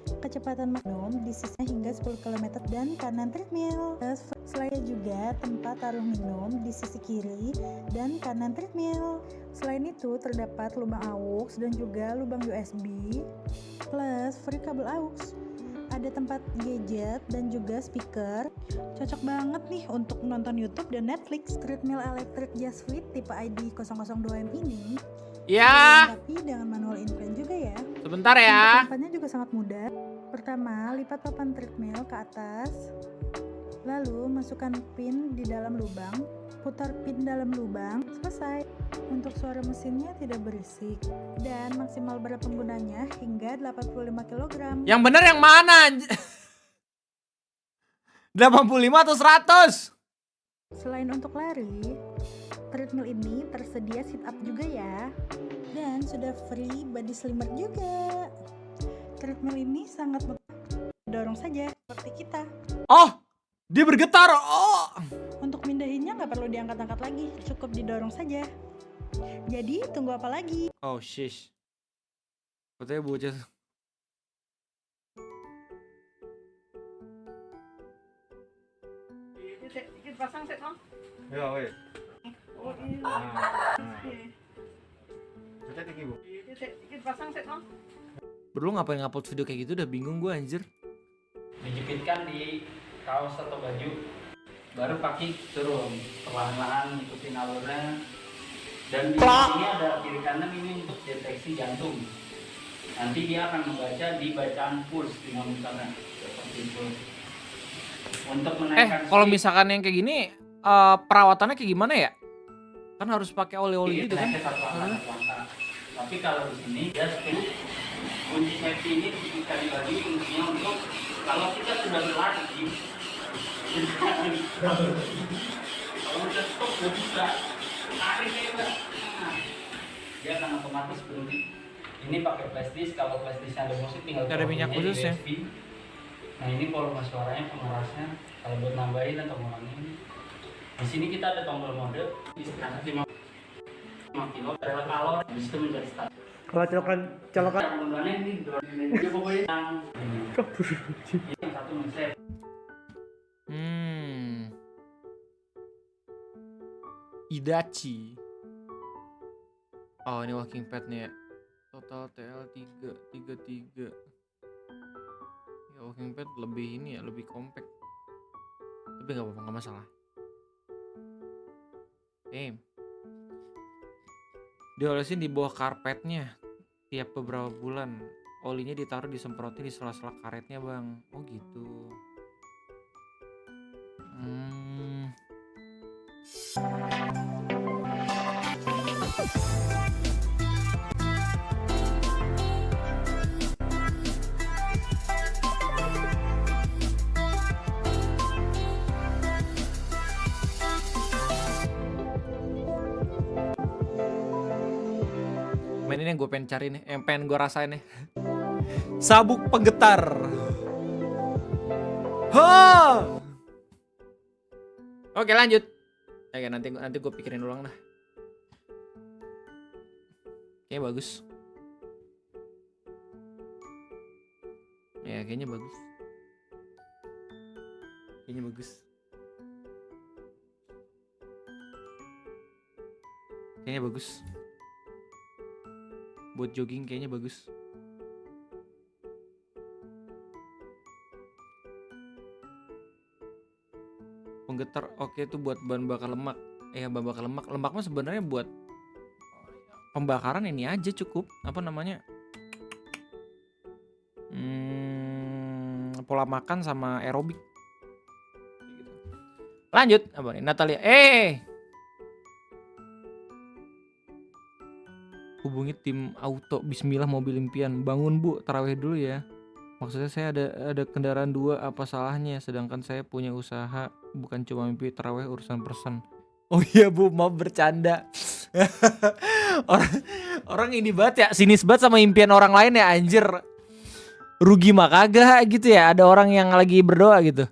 Kecepatan maksimum di sisinya hingga 10 km dan kanan treadmill. Selain juga tempat taruh minum di sisi kiri dan kanan treadmill. Selain itu terdapat lubang AUX dan juga lubang USB plus free kabel AUX. Ada tempat gadget dan juga speaker. Cocok banget nih untuk menonton YouTube dan Netflix. Treadmill elektrik Just Fit tipe ID 002M ini Ya, tapi dengan manual incline juga ya. sebentar ya. Tempatnya juga sangat mudah. Pertama, lipat papan treadmill ke atas. Lalu masukkan pin di dalam lubang. Putar pin dalam lubang. Selesai. Untuk suara mesinnya tidak berisik. Dan maksimal berat penggunanya hingga 85 kg. Yang bener yang mana? 85 atau 100? Selain untuk lari, treadmill ini tersedia sit up juga ya. Dan sudah free body slimmer juga. Treadmill ini sangat dorong saja seperti kita. Oh, dia bergetar. Oh. Untuk mindahinnya nggak perlu diangkat-angkat lagi, cukup didorong saja. Jadi tunggu apa lagi? Oh, shish. Katanya bocah. Pasang set dong. Ya, weh. Pasang set dong. Bro, lu ngapain ngupload video kayak gitu? Udah bingung gue anjir. Dijepitkan di kaos atau baju, baru kaki turun perlahan-lahan ikutin alurnya. Dan di sini ada kiri kanan ini untuk deteksi jantung. Nanti dia akan membaca di bacaan puls dinamikanya seperti itu. Untuk menaikkan Kalau misalkan yang kayak gini, perawatannya kayak gimana ya? Kan harus pakai oli-oli gitu kan? satu langkah. Tapi kalau di sini dia speed. Kunci safety ini bisa dibagi fungsinya untuk kalau kita sudah berlari, kalau udah stop nggak bisa, tarik aja. Nah, dia akan otomatis berhenti. Ini pakai flash disk, kalau flash disknya ada musik tinggal Ada minyak colokinnya di khusus ya? USB. Nah ini volume suaranya, pengerasnya, kalau buat nambahin atau ngurangin. Di sini kita ada tombol mode, istirahat 5 kilo, rela kalor, habis itu menjadi start. Kalau colokan Penggunaannya ini dia pokoknya yang satu men-save. Idachi. Oh, ini walking pad nih ya. Total TL 33. Ya, walking pad lebih ini ya, lebih compact. Tapi nggak apa-apa, nggak masalah. Diolesin di bawah karpetnya tiap beberapa bulan. Olinya ditaruh disemprotin di sela-sela karetnya, Bang. Oh gitu. Ini yang gue pengen cari nih, yang pengen gue rasain nih. Sabuk penggetar. Ha! Oke, lanjut. Oke, nanti gue pikirin ulang dah. Kayaknya bagus. Ya, kayaknya bagus. Kayaknya bagus. Kayaknya bagus. Buat jogging kayaknya bagus. Penggetar oke tuh buat bahan bakar lemak. Bahan bakar lemak. Lemak mah sebenarnya buat pembakaran ini aja cukup. Apa namanya? pola makan sama aerobik. Lanjut, apa nih? Natalia. Hubungi tim auto Bismillah mobil impian. Bangun Bu, tarawih dulu ya. Maksudnya saya ada kendaraan 2, apa salahnya? Sedangkan saya punya usaha, bukan cuma mimpi tarawih urusan persen. Oh iya Bu, mau bercanda. orang ini banget ya, sinis banget sama impian orang lain ya, anjir. Rugi mah kagak gitu ya, ada orang yang lagi berdoa gitu.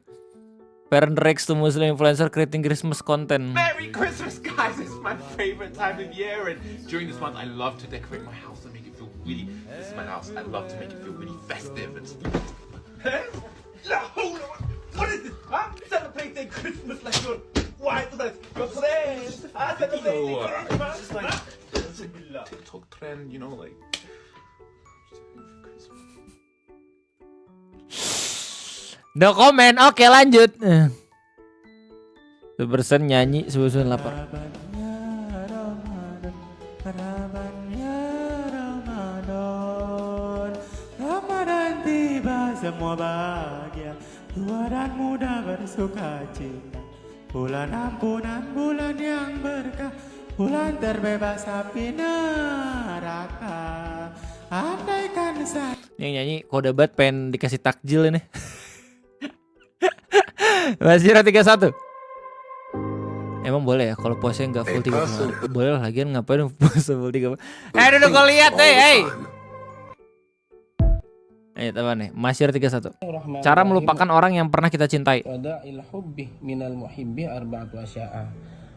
Parent Rex to Muslim influencer creating Christmas content. Merry Christmas, guys! It's my favorite time of year, and during this month, I love to decorate my house and make it feel really. This is my house. I love to make it feel really festive and stuff. What is this? Huh? Celebrating Christmas like your wife, your friends. Celebrating Christmas. It's like TikTok trend, you know, like. No comment, oke lanjut. 1% nyanyi, 1% lapar. Ramadan tiba semua bahagia, tua dan muda bersuka cita. Bulan ampunan, bulan yang berkah, bulan terbebas api neraka. Andaikan saya. Yang nyanyi kode banget pengen dikasih takjil ini. Masih 31. Emang boleh ya kalau puasanya nggak full 30 hari? Boleh lah, lagian ngapain puasa full 30 hari? Duduk kau lihat hey. Ayo teman nih, masih 31. Cara melupakan orang yang pernah kita cintai.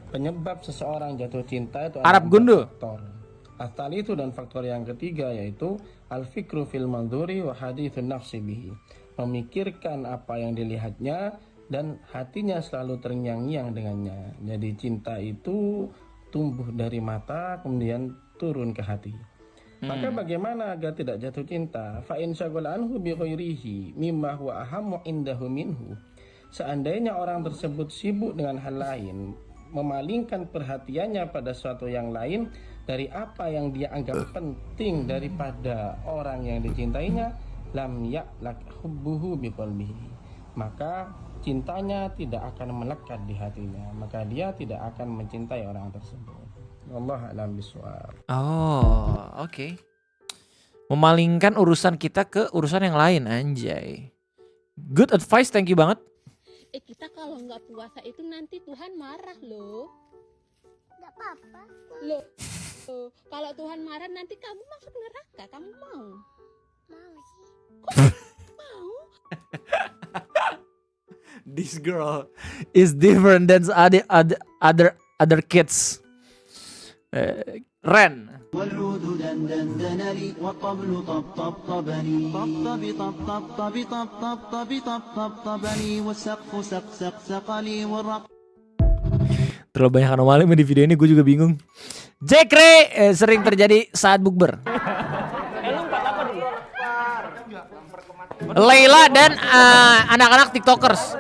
Penyebab seseorang jatuh cinta itu Arab Gundu. Faktor itu dan faktor yang ketiga yaitu al-fikru fil mandhuri wa hadithun nafsi bihi. Memikirkan apa yang dilihatnya dan hatinya selalu terngiang-ngiang dengannya. Jadi cinta itu tumbuh dari mata kemudian turun ke hati. Maka bagaimana agar tidak jatuh cinta? Fa in syaghala anhu bi ghairihi mimma huwa ahammu indahu minhu. Seandainya orang tersebut sibuk dengan hal lain, memalingkan perhatiannya pada suatu yang lain dari apa yang dia anggap penting daripada orang yang dicintainya, lam ya'lak hubbuhu biqalbihi. Maka cintanya tidak akan melekat di hatinya, maka dia tidak akan mencintai orang tersebut. Wallahu a'lam bishawab. Oh, oke. Memalingkan urusan kita ke urusan yang lain, anjay. Good advice, thank you banget. Kita kalau nggak puasa itu nanti Tuhan marah loh. Nggak apa-apa. Loh, kalau Tuhan marah nanti kamu masuk neraka, kamu mau? Mau sih. Mau? This girl is different than other kids. Ren. والعود دندن لي والطبل طبطبني طبطب طبطب طبطب طبطبني والسقف سق لي والرق. Terlalu banyak anomali di video ini, gue juga bingung. Jekre sering terjadi saat bukber. Leila dan anak-anak tiktokers.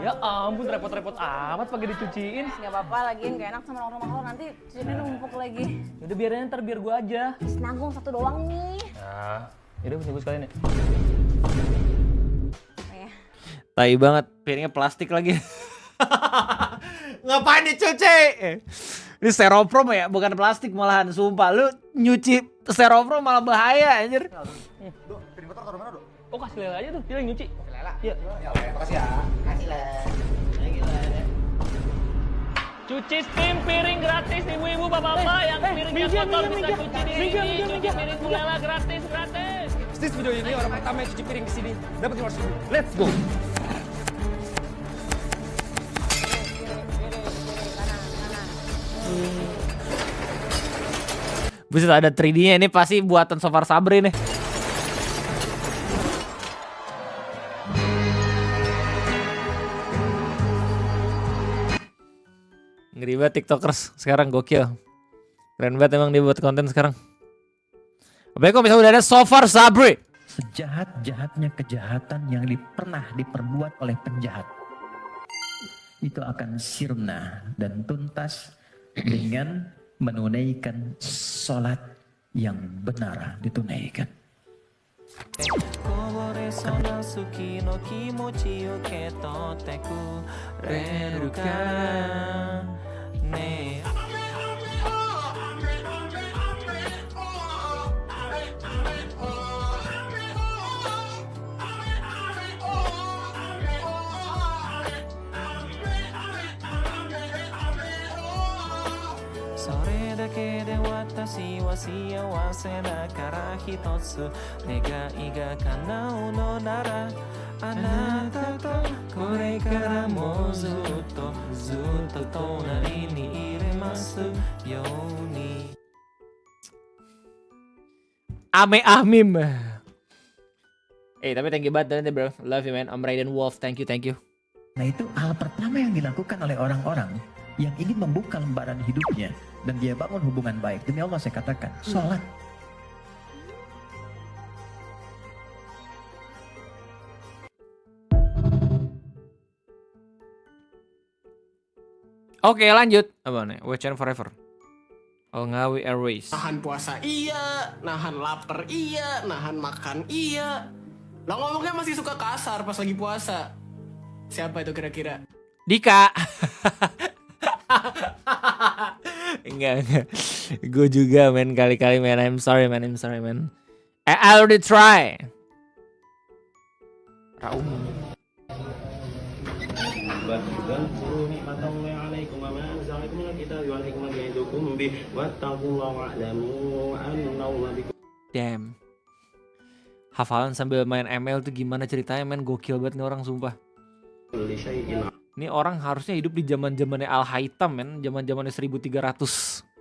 Ya ampun, repot-repot amat pakai dicuciin. Gak apa-apa, lagian gak enak sama orang rumah lo, nanti cuciannya numpuk lagi. Udah biarin ntar, biar gue aja. Nanggung satu doang nih. Nah, yaudah punya gue sekalian ya. Oh, ya. Tai banget, piringnya plastik lagi. Ngapain dicuci? Ini styrofoam ya, bukan plastik malahan. Sumpah, lu nyuci styrofoam malah bahaya anjir. Piring kotor taruh mana, Dok? Oh, kasih Lela aja tuh, dia yang nyuci. Kasih Lela? Iya. Ya, makasih ya. Kasih Lela. Cuci steam piring gratis, ibu-ibu, bapak-bapak yang piringnya kotor bisa cuci di sini. Cuci piring Bu Lela gratis. Stis video ini orang pertama yang cuci piring di sini dapat 500.000. Let's go. Buset, ada 3D-nya, ini pasti buatan Sofar Sabri nih. Ngeri banget tiktokers sekarang, gokil. Keren banget emang dia buat konten sekarang. Apalagi kok misalnya udah ada Sofar Sabri. Sejahat-jahatnya kejahatan yang pernah diperbuat oleh penjahat itu akan sirna dan tuntas dengan menunaikan sholat yang benar ditunaikan. Ame Ahmim. Tapi thank you banget bro. Love you man. Om Raiden Wolf, thank you. Nah itu hal pertama yang dilakukan oleh orang-orang yang ingin membuka lembaran hidupnya dan dia bangun hubungan baik. Demi Allah saya katakan, sholat. Oke lanjut. Apa nih? Watch Forever. Al Ngawi Airways. Nahan puasa iya, nahan lapar iya, nahan makan iya. Lah ngomongnya masih suka kasar pas lagi puasa. Siapa itu kira-kira? Dika. Enggak. Gue juga men kali-kali man. I'm sorry man. I already try. Raum. Damn. Hafalan sambil main ML tuh gimana ceritanya men, gokil banget nih orang sumpah. Ini orang harusnya hidup di zaman-zamannya Al-Haytham men, zaman-zamannya 1300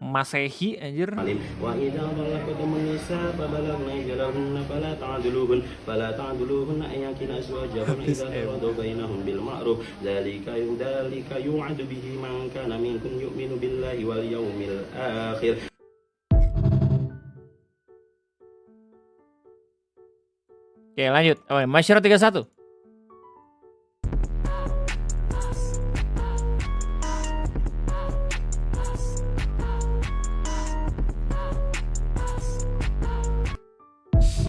Masehi anjir. Wa idza talaqtum an-nisaa fabalagna ajalahunna fala ta'duluhunna ayyakina azwajahunna idza taradu bainahum bil ma'ruf dzalika yu'adu bihi man kana minkum yu'minu billahi wal yawmil akhir. Oke lanjut. Masyarakat 31.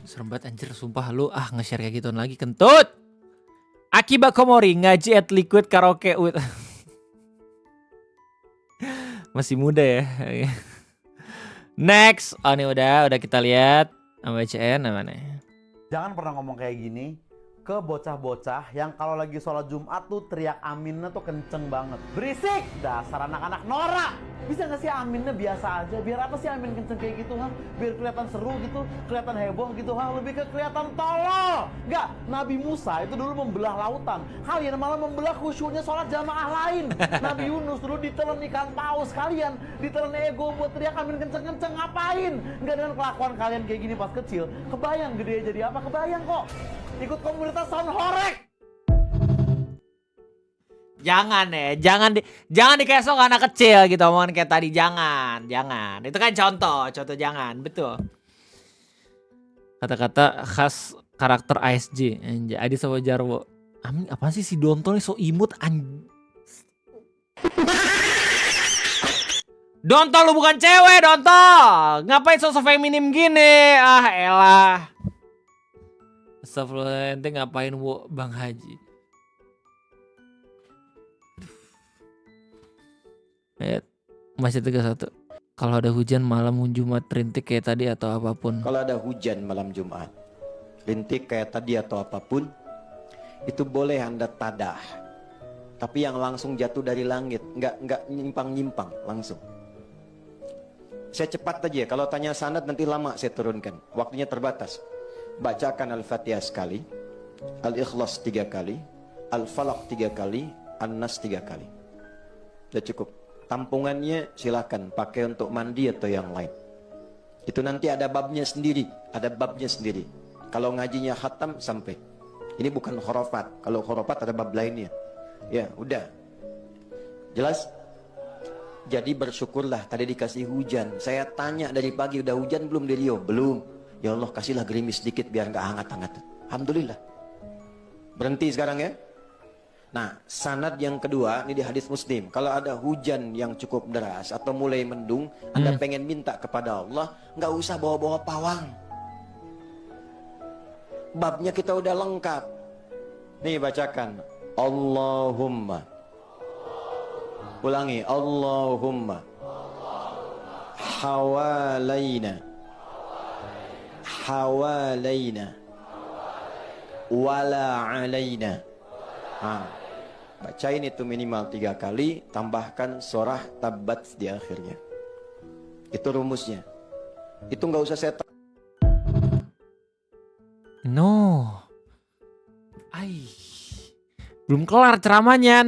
Serem banget anjir sumpah lu nge-share kayak gituan lagi kentut. Akiba Komori ngaji at Liquid Karaoke with masih muda ya. Next. Oh ini udah kita lihat sama BCN namanya. Jangan pernah ngomong kayak gini ke bocah-bocah yang kalau lagi sholat Jumat tuh teriak aminnya tuh kenceng banget. Berisik! Dasar anak-anak norak! Bisa gak sih aminnya biasa aja? Biar apa sih amin kenceng kayak gitu, ha? Biar kelihatan seru gitu, kelihatan heboh gitu, ha? Lebih ke kelihatan tolol! Enggak, Nabi Musa itu dulu membelah lautan. Kalian malah membelah khusyuknya sholat jamaah lain. Nabi Yunus dulu ditelan ikan paus, kalian ditelan ego buat teriak amin kenceng-kenceng. Ngapain? Enggak, dengan kelakuan kalian kayak gini pas kecil. Kebayang gede jadi apa? Kebayang kok. Ikut komunitas sound horek. Jangan jangan dikesok anak kecil gitu omongan kayak tadi, jangan. Itu kan contoh jangan, betul. Kata-kata khas karakter ASJ, anjay, Adi sama Jarwo. Amin, apaan sih si Donto nih so imut Donto lu bukan cewek, Donto. Ngapain sosok feminim gini? Elah. Astagfirullah, ente ngapain wo Bang Haji? Masih 31. Kalau ada hujan malam Jumat rintik kayak tadi atau apapun. Kalau ada hujan malam Jumat, rintik kayak tadi atau apapun, itu boleh Anda tadah. Tapi yang langsung jatuh dari langit, nggak nyimpang langsung. Saya cepat aja, kalau tanya sanad nanti lama saya turunkan. Waktunya terbatas. Bacakan Al-Fatihah sekali, Al-Ikhlas 3 kali, Al-Falaq 3 kali, An-Nas 3 kali. Udah cukup. Tampungannya silakan pakai untuk mandi atau yang lain. Itu nanti ada babnya sendiri, Kalau ngajinya khatam sampai. Ini bukan khurafat. Kalau khurafat ada bab lainnya. Ya, udah. Jelas? Jadi bersyukurlah tadi dikasih hujan. Saya tanya dari pagi udah hujan belum di Rio? Belum. Ya Allah kasihlah gerimis sedikit biar nggak hangat-hangat. Alhamdulillah. Berhenti sekarang ya. Nah, sanad yang kedua ini di hadis Muslim. Kalau ada hujan yang cukup deras atau mulai mendung, Anda pengen minta kepada Allah, nggak usah bawa-bawa pawang. babnya kita udah lengkap. Nih bacakan. Allahumma. Ulangi. Allahumma. Hawalaina. Hawalaina. Wala alaina. Bacain itu minimal 3 kali, tambahkan surah Tabbat di akhirnya. Itu rumusnya. Itu nggak usah saya belum kelar ceramahnya.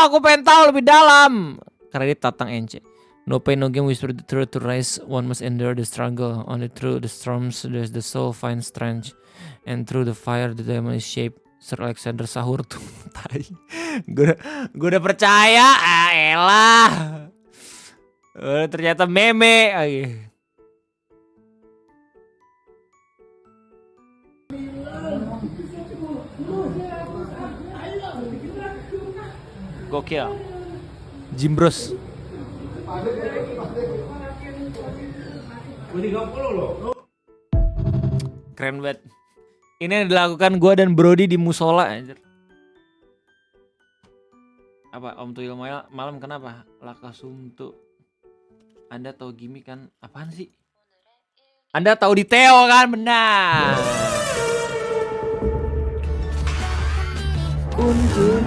Aku pengen tahu lebih dalam. Kredit Tatang NC. No pain, no gain, whisper the truth to rise. One must endure the struggle. Only through the storms does the soul find strength. And through the fire the diamond is shaped. Sir Alexander Sahur tuh. Gue udah percaya. Elah. Ternyata meme. Gokil. Jimbros. Keren banget. Ini yang dilakukan gue dan Brody di musola anjir. Apa Om Tuyul malam kenapa? Laka sumtu. Anda tahu gimmick kan? Apaan sih? Anda tahu di Theo kan? Benar. Untuk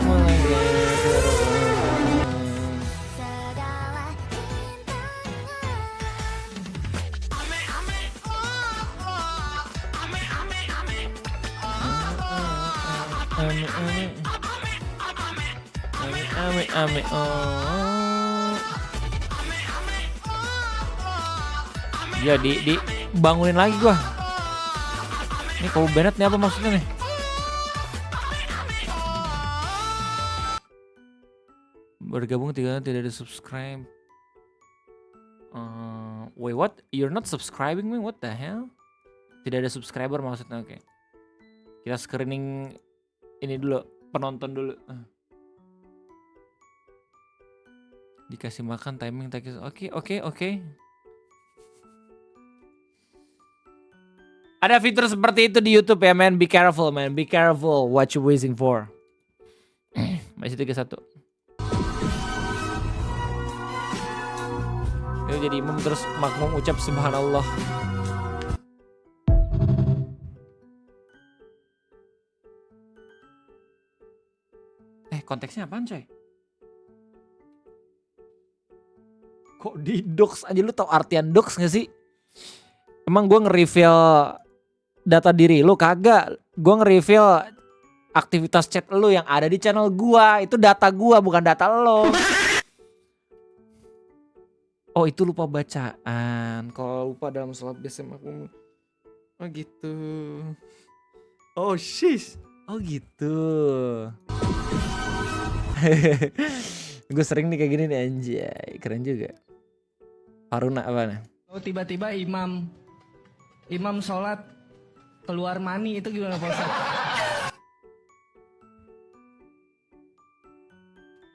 ya di bangunin lagi gua. Ini kau Bennett nih apa maksudnya nih? Bergabung tidak ada subscribe. Wait, what? You're not subscribing me? What the hell? Tidak ada subscriber maksudnya, oke. Kita screening ini dulu, penonton dulu. Dikasih makan timing takis. Oke. Ada fitur seperti itu di YouTube ya, man. Be careful, man. Be careful what you waiting for. Masih 3-1. Itu jadi imam terus makmum ucap subhanallah. Konteksnya apaan coy? Kok di docs aja, lu tau artian docs gak sih? Emang gue nge-reveal data diri lu? Kagak. Gue nge-reveal aktivitas chat lu yang ada di channel gue. Itu data gue bukan data lo. Oh itu lupa bacaan. Kalau lupa dalam sholat biasa makmum. Oh gitu. Oh shish. Oh gitu. Gue sering nih kayak gini nih anjay. Keren juga. Faruna apa nih? Oh tiba-tiba imam sholat keluar mani itu gimana Pak Ustaz?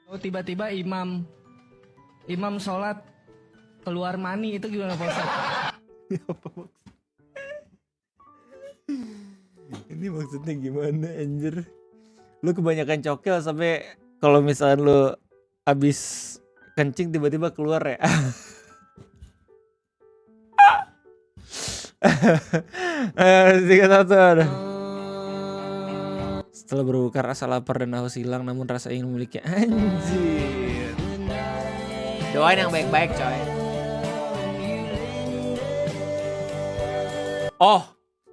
Oh tiba-tiba imam sholat keluar mani itu gimana Pak Ustaz? Ini maksudnya gimana anjir? Lu kebanyakan cokel sampai kalau misalnya lu abis kencing tiba-tiba keluar ya. Setelah berbuka rasa lapar dan haus hilang, namun rasa ingin memiliki anjir. Doain yang baik-baik coy. Oh,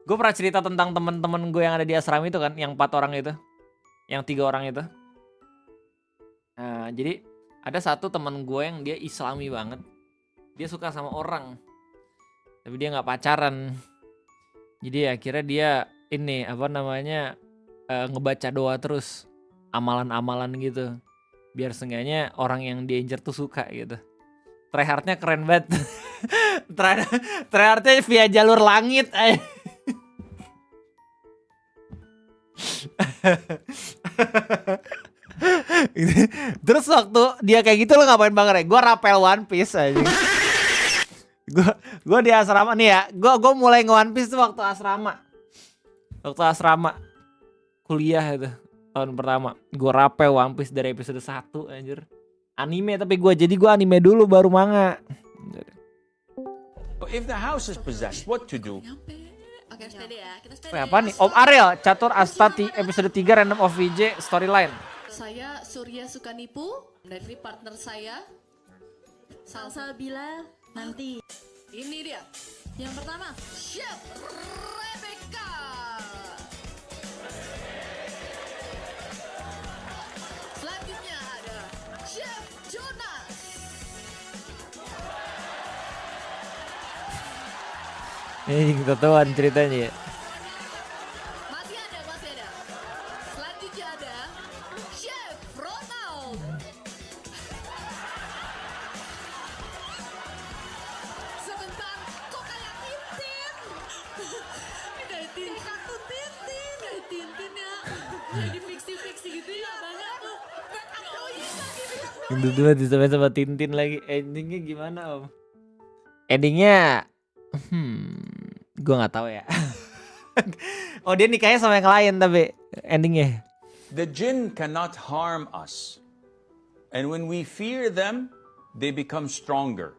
gue pernah cerita tentang teman-teman gue yang ada di asrama itu kan, yang 4 orang itu, yang 3 orang itu. Nah, jadi ada satu teman gue yang dia Islami banget. Dia suka sama orang, tapi dia nggak pacaran. Jadi akhirnya dia ini apa namanya ngebaca doa terus, amalan-amalan gitu, biar seenggaknya orang yang dia injer tuh suka gitu. Tryhardnya keren banget. Tryhardnya via jalur langit. Terus waktu dia kayak gitu lo ngapain banget ya? Gue rapel One Piece aja. Gue di asrama nih ya. Gue mulai nge One Piece tuh waktu asrama. Waktu asrama kuliah itu tahun pertama. Gue rape One Piece dari episode 1 anjir. Anime tapi gue anime dulu baru manga. If the house is possessed, what to do? Oke, steady ya. Kita steady. Apa nih? Om Ariel, Catur Astati episode 3 random of VJ storyline. Saya Surya Sukanipu, dan ini partner saya Salsabila. Nanti ini dia. Yang pertama, Chef Rebecca. Selanjutnya ada Chef Jonas. Ini ketahuan ceritanya ya. Masih ada. Selanjutnya ada Chef Ronald. Sebentar, kok kayak Tintin? Kayak Tintin, kartu Tintin. Kayak Tintin ya. Jadi fiksi-fiksi gitu ya, banyak tuh. Itu tuh disamain sama Tintin lagi. Endingnya gimana Om? Endingnya gue nggak tahu ya. Oh dia nikahnya sama yang lain tapi endingnya. The jinn cannot harm us. And when we fear them, they become stronger.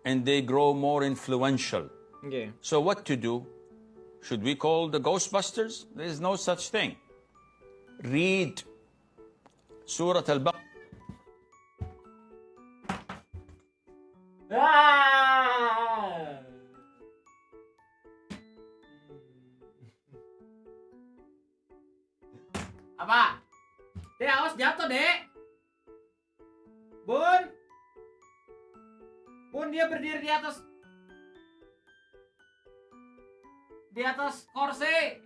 And they grow more influential. Okay. So what to do? Should we call the Ghostbusters? There is no such thing. Read Surah Al-Baqarah. Apa? Dek, awas jatuh, Dek. Bun, dia berdiri di atas kursi.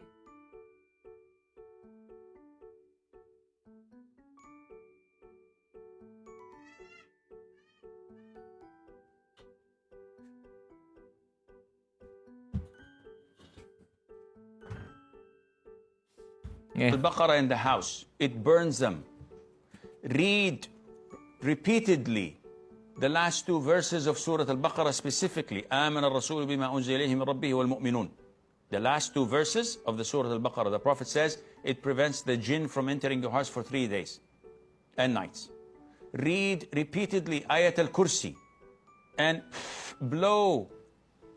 Al-Baqarah in the house. It burns them. Read repeatedly the last two verses of Surah Al-Baqarah specifically. آمن الرسول بما أنزل إليه من ربه والمؤمنون. The last two verses of the Surah Al-Baqarah. The Prophet says it prevents the jinn from entering your house for 3 days and nights. Read repeatedly Ayat Al-Kursi and blow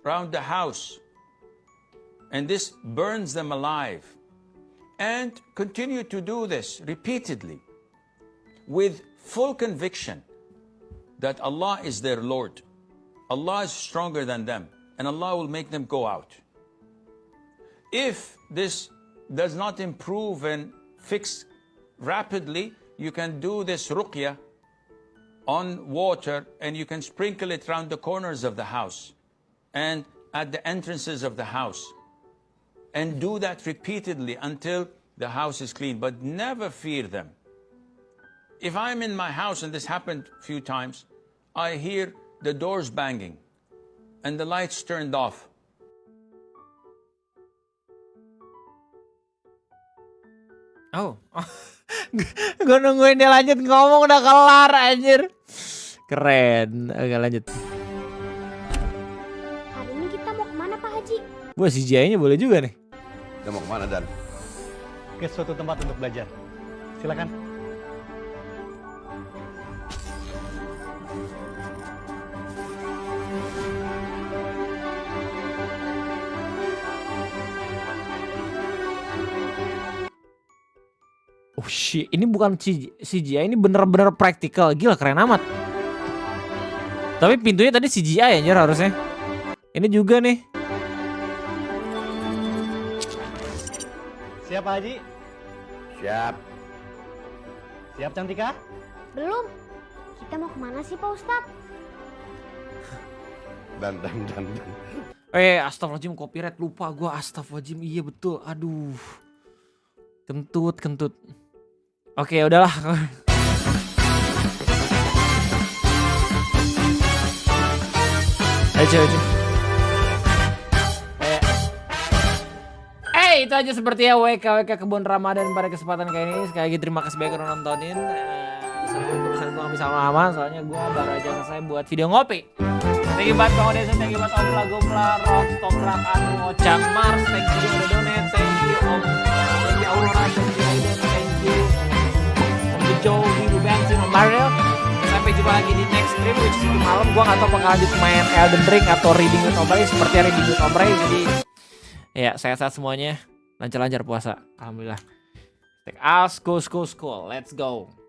around the house. And this burns them alive. And continue to do this repeatedly with full conviction that Allah is their Lord. Allah is stronger than them and Allah will make them go out. If this does not improve and fix rapidly, you can do this ruqya on water and you can sprinkle it around the corners of the house and at the entrances of the house. And do that repeatedly until the house is clean, but never fear them. If I'm in my house, and this happened a few times, I hear the doors banging and the lights turned off. Oh, gue nungguin dia lanjut ngomong udah kelar anjir. Keren, oke lanjut. Hari ini kita mau kemana Pak Haji? Wah CGI-nya boleh juga nih. Udah mau kemana Dan? Ke suatu tempat untuk belajar. Silakan. Oh shit, ini bukan CGI, ini bener-bener praktikal. Gila keren amat. Tapi pintunya tadi CGI anjir harusnya. Ini juga nih. Siap Pak Haji? Siap. Siap Cantika? Belum. Kita mau kemana sih Pak Ustadz? Dan. Astagfirullahaladzim copyright lupa gue. Astagfirullahaladzim iya betul. Aduh. Kentut. Oke udahlah. Ayo. Itu aja seperti ya WK Kebun Ramadan pada kesempatan kali ini. Sekali lagi terima kasih banyak udah nontonin. Sampai urusan gue gak bisa lama soalnya gue baru aja selesai buat video ngopi. Thank you banget Bang Odesa, thank you banget Om Lagomla, Rock, Toprak, Anu, Ocak, Mars, thank you udah donate, thank you Om stream which is itu malam. Gue gak tau apakah lanjut main Elden Ring atau Reading with Omray. Seperti Reading with Omray. Jadi ya sehat-sehat semuanya. Lancar-lancar puasa. Alhamdulillah. Take us, school. Let's go.